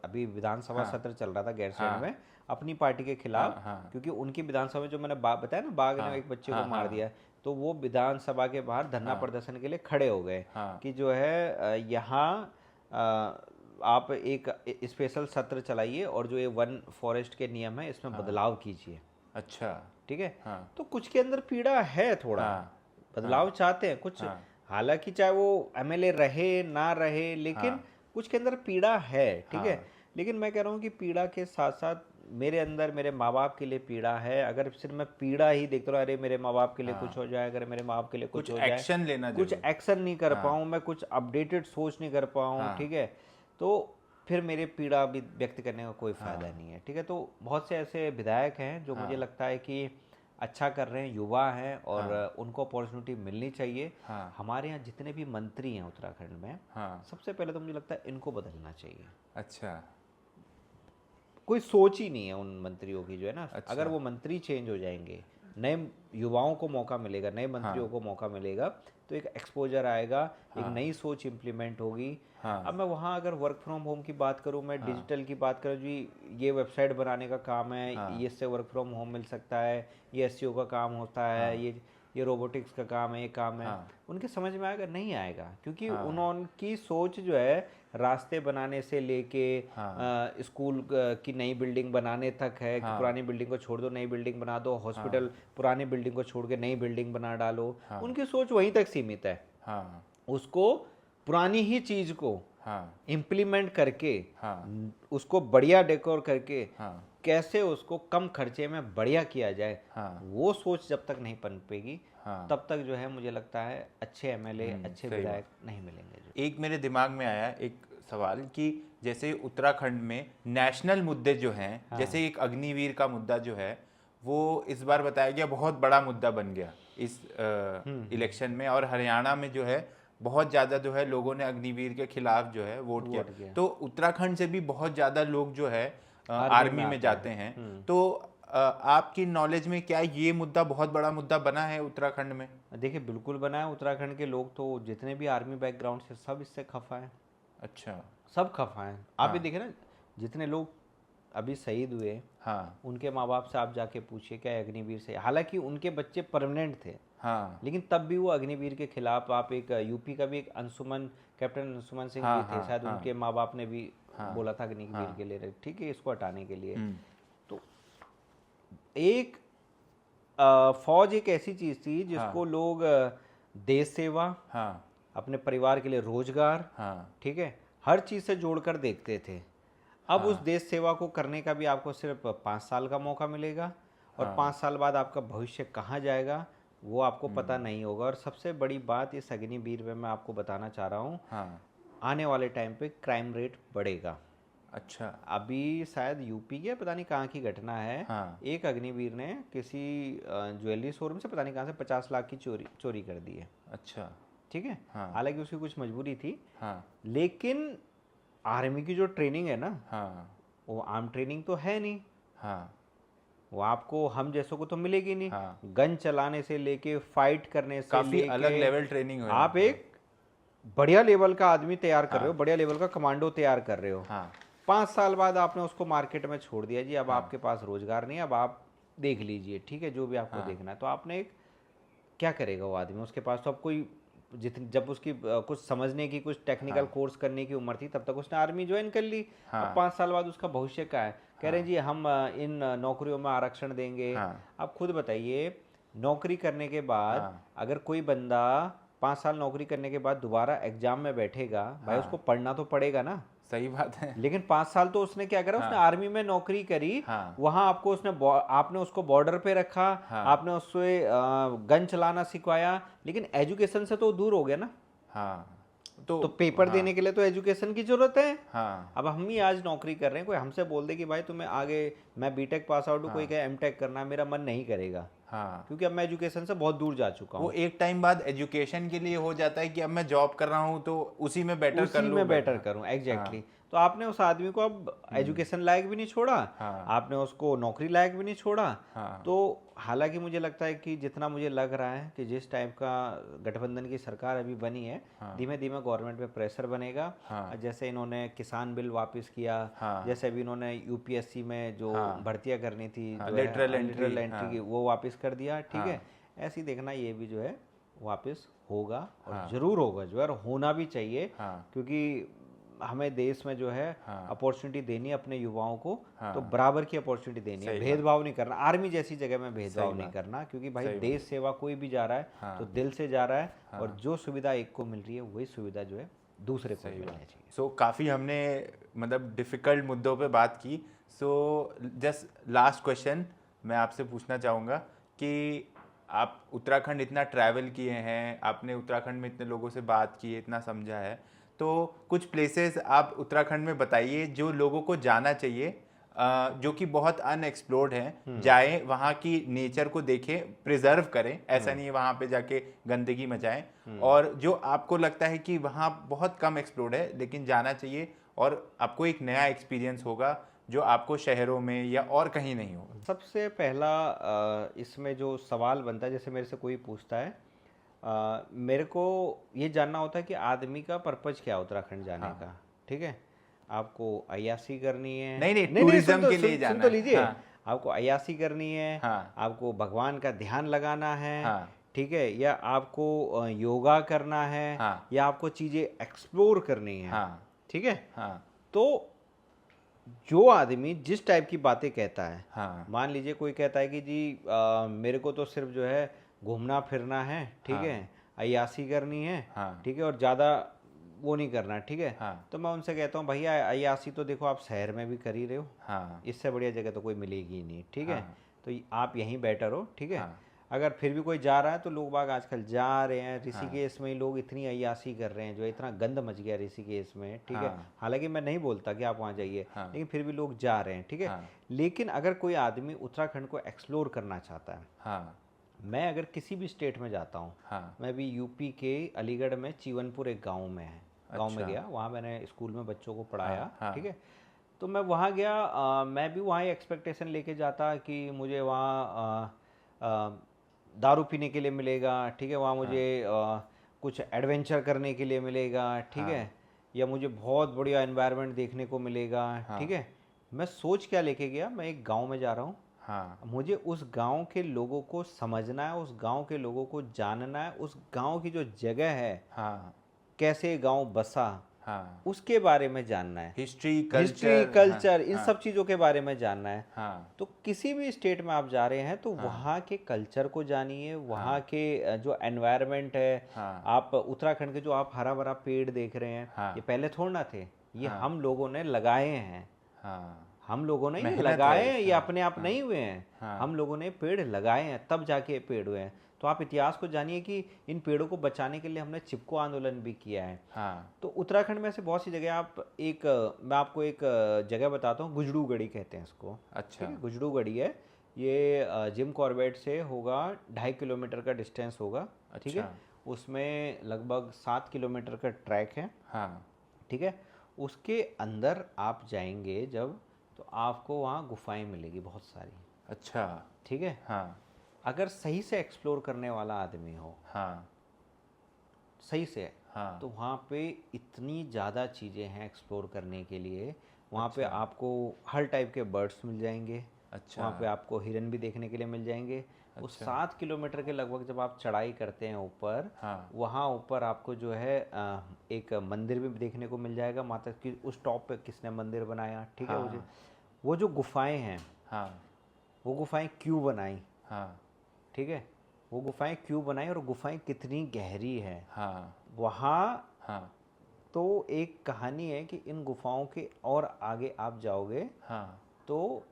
अभी विधानसभा हाँ सत्र चल रहा था गैरसैंण हाँ में, अपनी पार्टी के हाँ खिलाफ, हाँ क्योंकि उनकी विधानसभा में जो मैंने बताया ना, बाघ हाँ ने एक बच्चे को हाँ मार हाँ दिया, तो वो विधानसभा के बाहर धरना हाँ प्रदर्शन के लिए खड़े हो गए हाँ कि जो है यहाँ आप एक स्पेशल सत्र चलाइए और जो ये वन फॉरेस्ट के नियम है इसमें बदलाव कीजिए। अच्छा ठीक है, हाँ तो कुछ के अंदर पीड़ा है थोड़ा, हाँ बदलाव चाहते हैं कुछ। हाँ हालांकि चाहे वो एमएलए रहे ना रहे, लेकिन हाँ कुछ के अंदर पीड़ा है, ठीक है। हाँ लेकिन मैं कह रहा हूँ कि पीड़ा के साथ साथ मेरे अंदर मेरे माँ बाप के लिए पीड़ा है। अगर सिर्फ मैं पीड़ा ही देखता रहा, अरे मेरे माँ बाप के लिए कुछ हो जाए, अगर मेरे माँ बाप के लिए कुछ कुछ हो जाए, एक्शन लेना कुछ जरूरी। एक्शन नहीं कर हाँ पाऊँ, मैं कुछ अपडेटेड सोच नहीं कर पाऊँ, हाँ ठीक है, तो फिर मेरे पीड़ा भी व्यक्त करने का कोई फ़ायदा हाँ नहीं है, ठीक है। तो बहुत से ऐसे विधायक हैं जो मुझे हाँ लगता है कि अच्छा कर रहे हैं, युवा हैं और हाँ उनको अपॉर्चुनिटी मिलनी चाहिए। हाँ हमारे यहाँ जितने भी मंत्री हैं उत्तराखंड में, हाँ सबसे पहले तो मुझे लगता है इनको बदलना चाहिए। अच्छा कोई सोच ही नहीं है उन मंत्रियों की जो है ना। अच्छा अगर वो मंत्री चेंज हो जाएंगे, नए युवाओं को मौका मिलेगा, नए मंत्रियों हाँ को मौका मिलेगा, तो एक एक्सपोजर आएगा, एक हाँ नई सोच इम्प्लीमेंट होगी। हाँ अब मैं वहाँ अगर वर्क फ्रॉम होम की बात करूँ, मैं हाँ डिजिटल की बात करूँ जी, ये वेबसाइट बनाने का काम है, हाँ ये इससे वर्क फ्रॉम होम मिल सकता है, ये एसईओ का काम होता है, हाँ ये रोबोटिक्स का काम है, ये काम है, हाँ उनके समझ में आएगा? नहीं आएगा, क्योंकि हाँ उनकी सोच जो है रास्ते बनाने से लेके हाँ स्कूल की नई बिल्डिंग बनाने तक है कि हाँ पुरानी बिल्डिंग को छोड़ दो नई बिल्डिंग बना दो, हॉस्पिटल हाँ पुरानी बिल्डिंग को छोड़ के नई बिल्डिंग बना डालो। हाँ उनकी सोच वहीं तक सीमित है। हाँ उसको पुरानी ही चीज को हाँ इम्प्लीमेंट करके, हाँ उसको बढ़िया डेकोर करके हाँ कैसे उसको कम खर्चे में बढ़िया किया जाए, हाँ वो सोच जब तक नहीं पनपेगी, हाँ तब तक जो है मुझे लगता है अच्छे एमएलए, अच्छे सही विधायक नहीं मिलेंगे जो। एक मेरे दिमाग में आया एक सवाल कि जैसे उत्तराखंड में नेशनल मुद्दे जो हैं, जैसे एक अग्निवीर का मुद्दा जो है वो इस बार बताया गया बहुत बड़ा मुद्दा बन गया इस इलेक्शन में, और हरियाणा में जो है बहुत ज़्यादा जो है लोगों ने अग्निवीर के खिलाफ जो है वोट किया। तो उत्तराखंड से भी बहुत ज़्यादा लोग जो है आर्मी में जाते हैं। तो आपकी नॉलेज में क्या ये मुद्दा बहुत बड़ा मुद्दा बना है उत्तराखंड में? देखिए बिल्कुल बना है। उत्तराखंड के लोग तो जितने भी आर्मी बैकग्राउंड से सब इससे खफा हैं, अच्छा सब खफा हैं। आप भी देखिए ना, जितने लोग अभी शहीद हुए, हाँ उनके माँ बाप से आप जाके पूछिए क्या अग्निवीर से, हालांकि उनके बच्चे परमानेंट थे, हाँ लेकिन तब भी वो अग्निवीर के खिलाफ। आप एक यूपी का भी एक अंशुमन, कैप्टन अंशुमन सिंह हाँ भी थे, हाँ शायद हाँ उनके माँ बाप ने भी हाँ बोला था अग्निवीर हाँ के लिए, ठीक है, इसको हटाने के लिए। हम्म, तो एक फौज एक ऐसी चीज थी जिसको लोग देश सेवा, हाँ अपने परिवार के लिए रोजगार, हाँ ठीक है, हर चीज से जोड़कर देखते थे। अब उस देश सेवा को करने का भी आपको सिर्फ 5 साल का मौका मिलेगा, और 5 साल बाद आपका भविष्य कहाँ जाएगा वो आपको पता नहीं होगा। और सबसे बड़ी बात इस अग्निवीर में मैं आपको बताना चाह रहा हूँ, हाँ आने वाले टाइम पे क्राइम रेट बढ़ेगा। अच्छा अभी शायद यूपी के पता नहीं कहाँ की घटना है, हाँ एक अग्निवीर ने किसी ज्वेलरी शोरूम से पता नहीं कहाँ से 50 लाख की चोरी कर दी है, अच्छा ठीक है। हाँ हालांकि उसकी कुछ मजबूरी थी, हाँ लेकिन आर्मी की जो ट्रेनिंग है ना, हाँ वो आम ट्रेनिंग तो है नहीं, हाँ वो आपको हम जैसों को तो मिलेगी नहीं। हाँ गन चलाने से लेके फाइट करने से काफी लेके अलग लेवल ट्रेनिंग है। आप एक बढ़िया लेवल का आदमी तैयार कर रहे हो, बढ़िया लेवल का कमांडो तैयार कर रहे हो। हाँ 5 साल बाद आपने उसको मार्केट में छोड़ दिया जी, अब आपके पास रोजगार नहीं है, अब आप देख लीजिए, ठीक है, जो भी आपको देखना है। तो आपने एक क्या करेगा वो आदमी, उसके पास तो अब कोई जब उसकी कुछ समझने की, कुछ टेक्निकल कोर्स करने की उम्र थी, तब तक उसने आर्मी ज्वाइन कर ली। अब 5 साल बाद उसका भविष्य क्या है? कह रहे हैं जी हम इन नौकरियों में आरक्षण देंगे। आप खुद बताइए, नौकरी करने के बाद अगर कोई बंदा 5 साल नौकरी करने के बाद दोबारा एग्जाम में बैठेगा, भाई उसको पढ़ना तो पड़ेगा ना। सही बात है। लेकिन 5 साल तो उसने क्या करा, उसने हाँ। आर्मी में नौकरी करी, हाँ। वहां आपको आपने उसको बॉर्डर पे रखा, हाँ। आपने उससे गन चलाना सिखाया, लेकिन एजुकेशन से तो दूर हो गया ना। हाँ। तो पेपर हाँ। देने के लिए तो एजुकेशन की जरूरत है। हाँ। अब हम ही आज नौकरी कर रहे हैं, कोई हमसे बोल दे कि भाई तुम्हें आगे, मैं बीटेक पास आउट हूँ, कोई हाँ। कहे एमटेक करना है, मेरा मन नहीं करेगा, हाँ। क्योंकि अब मैं एजुकेशन से बहुत दूर जा चुका वो हूँ। एक टाइम बाद एजुकेशन के लिए हो जाता है कि अब मैं जॉब कर रहा हूँ तो उसी में बेटर कर उसी लूँ, में बेटर बेटर। करूं, एग्जैक्टली हाँ। तो आपने उस आदमी को अब एजुकेशन लायक भी नहीं छोड़ा, हाँ। आपने उसको नौकरी लायक भी नहीं छोड़ा। हाँ। तो हालांकि मुझे लगता है कि जितना मुझे लग रहा है कि जिस टाइप का गठबंधन की सरकार अभी बनी है, हाँ। धीमे धीमे गवर्नमेंट पे प्रेशर बनेगा। हाँ। जैसे इन्होंने किसान बिल वापस किया, हाँ। जैसे अभी इन्होंने यूपीएससी में जो हाँ। भर्तियां करनी थी, हाँ, जो लिटरल है एंट्री। लिटरल एंट्री की, हाँ। वो वापस कर दिया, ठीक है। हाँ। ऐसे ही देखना ये भी जो है वापस होगा, और हाँ। ज़रूर होगा जो है, और होना भी चाहिए, हाँ। क्योंकि हमें देश में जो है हाँ। अपॉर्चुनिटी देनी है अपने युवाओं को, हाँ। तो बराबर की अपॉर्चुनिटी देनी है, सही बात। भेदभाव नहीं करना, आर्मी जैसी जगह में सही भेदभाव नहीं बात। करना, क्योंकि भाई सही बात। देश सेवा कोई भी जा रहा है हाँ। तो दिल से जा रहा है, हाँ। और जो सुविधा एक को मिल रही है वही सुविधा जो है दूसरे को सही मिलनी बात। चाहिए। सो काफ़ी हमने मतलब डिफ़िकल्ट मुद्दों पे बात की। सो जस्ट लास्ट क्वेश्चन मैं आपसे पूछना चाहूँगा कि आप उत्तराखंड इतना ट्रैवल किए हैं, आपने उत्तराखंड में इतने लोगों से बात की है, इतना समझा है, तो कुछ प्लेसेस आप उत्तराखंड में बताइए जो लोगों को जाना चाहिए, जो कि बहुत अनएक्सप्लोर्ड हैं। जाएं, वहाँ की नेचर को देखें, प्रिजर्व करें, ऐसा नहीं है वहाँ पे जाके गंदगी मचाएं, और जो आपको लगता है कि वहाँ बहुत कम एक्सप्लोर्ड है लेकिन जाना चाहिए, और आपको एक नया एक्सपीरियंस होगा जो आपको शहरों में या और कहीं नहीं होगा। सबसे पहला इसमें जो सवाल बनता है, जैसे मेरे से कोई पूछता है, मेरे को ये जानना होता है कि आदमी का पर्पज क्या है उत्तराखंड जाने हाँ। का, ठीक है। आपको अय्यासी करनी है, नहीं नहीं, नहीं नहीं, टूरिज्म के लिए सुन जाना तो है। लीजिए। हाँ। आपको अय्यासी करनी है, हाँ। आपको भगवान का ध्यान लगाना है, हाँ। ठीक है, या आपको योगा करना है, हाँ। या आपको चीज़ें एक्सप्लोर करनी है, हाँ। ठीक है। हाँ। तो जो आदमी जिस टाइप की बातें कहता है, हाँ। मान लीजिए कोई कहता है कि जी मेरे को तो सिर्फ जो है घूमना फिरना है, ठीक हाँ। है, अय्यासी करनी है, हाँ। ठीक है, और ज़्यादा वो नहीं करना, ठीक है। हाँ। तो मैं उनसे कहता हूँ भैया अय्यासी तो देखो आप शहर में भी कर ही रहे हो, हाँ। इससे बढ़िया जगह तो कोई मिलेगी ही नहीं, ठीक है। हाँ। तो आप यहीं बेटर हो, ठीक है। हाँ। अगर फिर भी कोई जा रहा है तो लोग बाग आजकल जा रहे हैं, हाँ। ऋषिकेश में ही लोग इतनी अय्यासी कर रहे हैं, जो इतना गंद मच गया ऋषिकेश में, ठीक है। हाँ। हालांकि मैं नहीं बोलता कि आप वहाँ जाइए, हाँ। लेकिन फिर भी लोग जा रहे हैं, ठीक है। हाँ। लेकिन अगर कोई आदमी उत्तराखंड को एक्सप्लोर करना चाहता है, हाँ। मैं अगर किसी भी स्टेट में जाता हूँ, हाँ। मैं भी यूपी के अलीगढ़ में चीवनपुर एक गांव में है, गांव में अच्छा। गया, वहाँ मैंने स्कूल में बच्चों को पढ़ाया, हाँ। ठीक है। तो मैं वहाँ गया, मैं भी वहाँ एक्सपेक्टेशन लेके जाता कि मुझे वहाँ दारू पीने के लिए मिलेगा, ठीक है, वहाँ मुझे कुछ एडवेंचर करने के लिए मिलेगा, ठीक है, या मुझे बहुत बढ़िया एनवायरनमेंट देखने को मिलेगा, ठीक है। मैं सोच क्या लेके गया, मैं एक गांव में जा रहा हूँ, हाँ। मुझे उस गांव के लोगों को समझना है, उस गांव के लोगों को जानना है, उस गांव की जो जगह है, हाँ। कैसे गांव बसा, हाँ। उसके बारे में जानना है, हिस्ट्री हिस्ट्री कल्चर। कल्चर, इन हाँ। सब चीज़ों के बारे में जानना है। हाँ। तो किसी भी स्टेट में आप जा रहे हैं तो हाँ। वहाँ के कल्चर को जानिए, वहाँ हाँ। के जो एनवायरनमेंट है। हाँ। आप उत्तराखंड के जो आप हरा भरा पेड़ देख रहे हैं, हाँ। ये पहले थोड़ा ना थे, ये हाँ। हम लोगों ने लगाए हैं, हाँ। हम लोगों ने ये मेहनत लगाए है हैं, ये इसमें। अपने आप हाँ। नहीं हुए हैं, हाँ। हम लोगों ने पेड़ लगाए हैं, तब जाके ये पेड़ हुए हैं। तो आप इतिहास को जानिए कि इन पेड़ों को बचाने के लिए हमने चिपको आंदोलन भी किया है। हाँ। तो उत्तराखंड में ऐसे बहुत सी जगह, मैं आपको एक जगह बताता हूँ, गुजरूगढ़ी कहते हैं इसको, अच्छा। ठीक है। गुजरूगढ़ी है, ये जिम कॉर्बेट से होगा 2.5 किलोमीटर का डिस्टेंस होगा, ठीक है। अच्छा। उसमें लगभग 7 किलोमीटर का ट्रैक है, हाँ। ठीक है। उसके अंदर आप जाएंगे जब, तो आपको वहाँ गुफाएं मिलेगी बहुत सारी, अच्छा। ठीक है। हाँ। अगर सही से एक्सप्लोर करने वाला आदमी हो, हाँ। सही से, हाँ। तो वहाँ पे इतनी ज़्यादा चीज़ें हैं एक्सप्लोर करने के लिए। वहाँ पे अच्छा। आपको हर टाइप के बर्ड्स मिल जाएंगे, अच्छा। वहाँ पे आपको हिरन भी देखने के लिए मिल जाएंगे। उस अच्छा। 7 किलोमीटर के लगभग जब आप चढ़ाई करते हैं ऊपर, हाँ। वहाँ ऊपर आपको जो है एक मंदिर भी देखने को मिल जाएगा, माता की उस टॉप पे किसने मंदिर बनाया, ठीक है। हाँ। वो जो गुफाएं हैं, हाँ। वो गुफाएं क्यों बनाई, हाँ। ठीक है, वो गुफाएं क्यों बनाई और गुफाएं कितनी गहरी है, हाँ। वहाँ हाँ। तो एक कहानी है कि इन गुफाओं के और आगे आप जाओगे हाँ। तो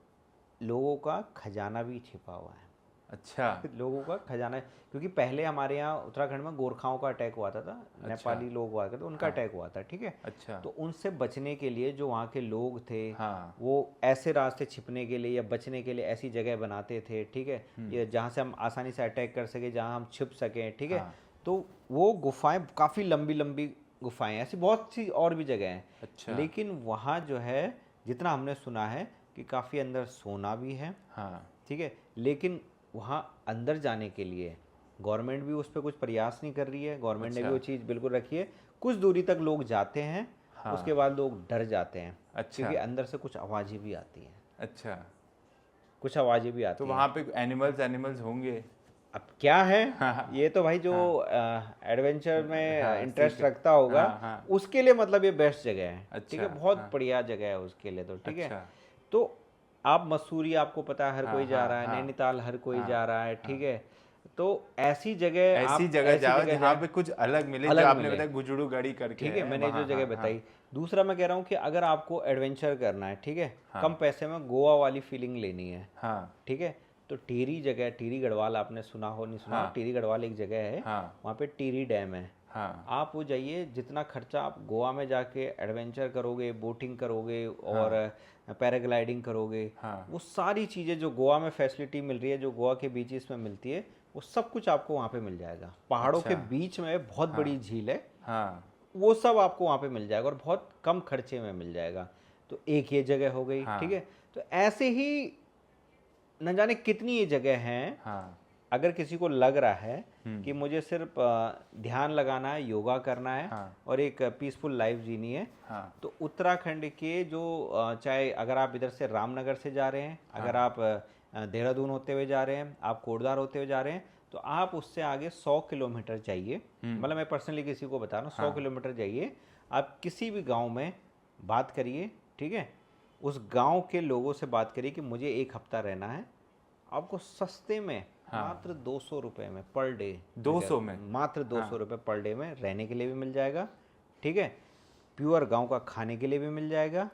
लोगों का खजाना भी छिपा हुआ है। अच्छा। लोगों का खजाना है, क्योंकि पहले हमारे यहाँ उत्तराखंड में गोरखाओं का अटैक हुआ था, नेपाली लोग हुआ करते, उनका हाँ। अटैक हुआ था, ठीक है। अच्छा। तो उनसे बचने के लिए जो वहाँ के लोग थे, हाँ। वो ऐसे रास्ते छिपने के लिए या बचने के लिए ऐसी जगह बनाते थे, ठीक है, ये जहाँ से हम आसानी से अटैक कर सके, जहाँ हम छिप सकें, ठीक है। हाँ। तो वो गुफाएं काफ़ी लंबी लंबी गुफाएं, ऐसी बहुत सी और भी जगह हैं। अच्छा। लेकिन वहाँ जो है, जितना हमने सुना है कि काफ़ी अंदर सोना भी है, हाँ। ठीक है। लेकिन वहाँ अंदर जाने के लिए गवर्नमेंट भी उस पर कुछ प्रयास नहीं कर रही है। गवर्नमेंट ने भी अच्छा। वो चीज़ बिल्कुल रखी है। कुछ दूरी तक लोग जाते हैं, हाँ। उसके बाद लोग डर जाते हैं, अच्छा। क्योंकि अंदर से कुछ आवाज़ें भी आती हैं, अच्छा। कुछ आवाज़ें भी तो आती हैं। वहाँ पे एनिमल्स होंगे? अब क्या है, हाँ। ये तो भाई जो हाँ। एडवेंचर में हाँ, इंटरेस्ट सीख। रखता होगा, हाँ, हाँ। उसके लिए मतलब ये बेस्ट जगह है, ठीक है। अच्छा। बहुत हाँ। बढ़िया जगह है उसके लिए तो, ठीक है। अच्छा। तो आप मसूरी, आपको पता है हर हाँ, कोई जा हाँ, रहा है, हाँ, नैनीताल हर कोई हाँ, जा रहा है, हाँ। ठीक है। तो ऐसी जगह ऐसी आप जगह ऐसी जाओ जगह जहाँ जाए, पे कुछ अलग मिले, जो अलग आपने मिले, बताया गुजड़ू गड़ी करके ठीक है। है मैंने जो वहाँ। जगह हाँ, बताई। हाँ। दूसरा मैं कह रहा हूँ कि अगर आपको एडवेंचर करना है, ठीक है, हाँ। कम पैसे में गोवा वाली फीलिंग लेनी है, हाँ। ठीक है, तो टिहरी जगह, टिहरी गढ़वाल आपने सुना हो नहीं सुना हो, हाँ। टिहरी गढ़वाल एक जगह है, हाँ। वहाँ पे टिहरी डैम है। हाँ। आप वो जाइए, जितना खर्चा आप गोवा में जाके एडवेंचर करोगे, बोटिंग करोगे और पैराग्लाइडिंग करोगे, हाँ। वो सारी चीज़ें जो गोवा में फैसिलिटी मिल रही है, जो गोवा के बीचेस में मिलती है, वो सब कुछ आपको वहाँ पे मिल जाएगा। पहाड़ों के अच्छा। बीच में बहुत हाँ। बड़ी झील है, हाँ। वो सब आपको वहाँ पे मिल जाएगा और बहुत कम खर्चे में मिल जाएगा। तो एक ये जगह हो गई, ठीक हाँ। है। तो ऐसे ही न जाने कितनी ये जगह हैं। हाँ। अगर किसी को लग रहा है कि मुझे सिर्फ ध्यान लगाना है, योगा करना है हाँ। और एक पीसफुल लाइफ जीनी है, हाँ। तो उत्तराखंड के जो चाहे अगर आप इधर से रामनगर से जा रहे हैं, अगर आप देहरादून होते हुए जा रहे हैं, आप कोटद्वार होते हुए जा रहे हैं, तो आप उससे आगे 100 किलोमीटर जाइए। मतलब मैं पर्सनली किसी को बता रहा हूँ, 100 किलोमीटर जाइए, आप किसी भी गांव में बात करिए, ठीक है। उस गांव के लोगों से बात करिए कि मुझे एक हफ्ता रहना है, आपको सस्ते में मात्र 200 रुपये में पर डे, 200 में मात्र 200 रुपये पर डे में रहने के लिए भी मिल जाएगा, ठीक है। प्योर गांव का खाने के लिए भी मिल जाएगा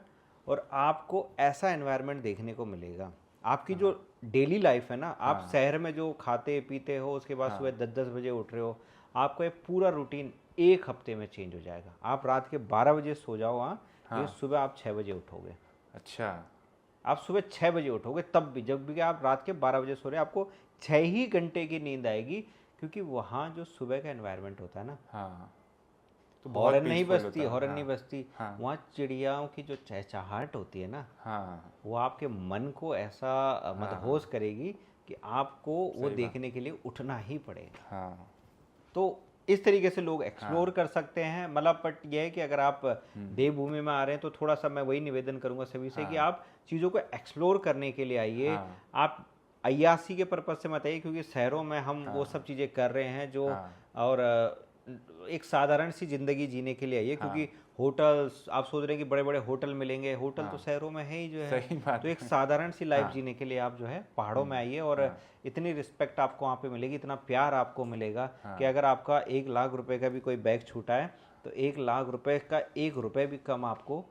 और आपको ऐसा एनवायरनमेंट देखने को मिलेगा। आपकी जो डेली लाइफ है ना, आप शहर में जो खाते पीते हो, उसके बाद सुबह 10-10 बजे उठ रहे हो, आपका ये पूरा रूटीन एक हफ्ते में चेंज हो जाएगा। आप रात के 12 बजे सो जाओ वहाँ, ये सुबह आप 6 बजे उठोगे। अच्छा। आप सुबह 6 बजे उठोगे, तब भी जब भी आप रात के 12 बजे सो रहे हैं, आपको 6 ही घंटे की नींद आएगी, क्योंकि वहाँ जो सुबह का एनवायरनमेंट होता है ना, हाँ। तो हॉर्न नहीं peaceful बजती, होता है। हॉर्न हाँ। नहीं बजती, हाँ। वहाँ चिड़ियाओं की जो चहचहाहट होती है ना, हाँ। वो आपके मन को ऐसा मदहोश करेगी कि आपको वो देखने के लिए उठना ही पड़ेगा। हाँ। तो इस तरीके से लोग एक्सप्लोर कर सकते हैं। मतलब बट ये है कि अगर आप देवभूमि में आ रहे हैं, तो थोड़ा सा मैं वही निवेदन करूंगा सभी से कि आप चीज़ों को एक्सप्लोर करने के लिए आइए। आप अय्यासी के पर्पज से मत आइए, क्योंकि शहरों में हम वो सब चीज़ें कर रहे हैं जो और एक साधारण सी ज़िंदगी जीने के लिए आइए, क्योंकि होटल्स, आप सोच रहे हैं कि बड़े बड़े होटल मिलेंगे, होटल तो शहरों में है ही जो है। सही बात तो एक साधारण सी लाइफ जीने के लिए आप जो है पहाड़ों में आइए, और इतनी रिस्पेक्ट आपको वहाँ पे मिलेगी, इतना प्यार आपको मिलेगा कि अगर आपका 1 लाख रुपए का भी कोई बैग छूटा है, तो 1 लाख रुपए का 1 रुपए भी कम आपको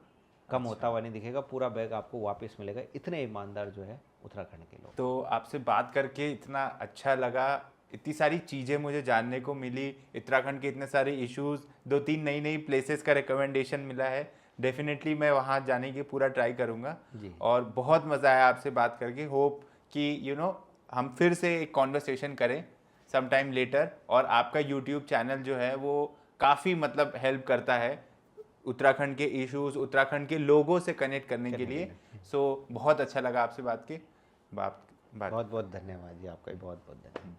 कम होता हुआ नहीं दिखेगा, पूरा बैग आपको वापस मिलेगा। इतने ईमानदार जो है उत्तराखंड के लोग। तो आपसे बात करके इतना अच्छा लगा, इतनी सारी चीज़ें मुझे जानने को मिली, उत्तराखंड के इतने सारे इश्यूज, 2-3 नई नई प्लेसेस का रिकमेंडेशन मिला है। डेफिनेटली मैं वहाँ जाने की पूरा ट्राई करूँगा और बहुत मज़ा आया आपसे बात करके। होप कि हम फिर से एक कॉन्वर्सेशन करें सम टाइम लेटर। और आपका यूट्यूब चैनल जो है वो काफ़ी मतलब हेल्प करता है उत्तराखंड के इश्यूज, उत्तराखंड के लोगों से कनेक्ट करने के लिए। सो बहुत अच्छा लगा आपसे बात की। बहुत बहुत धन्यवाद जी, आपका भी बहुत बहुत धन्यवाद।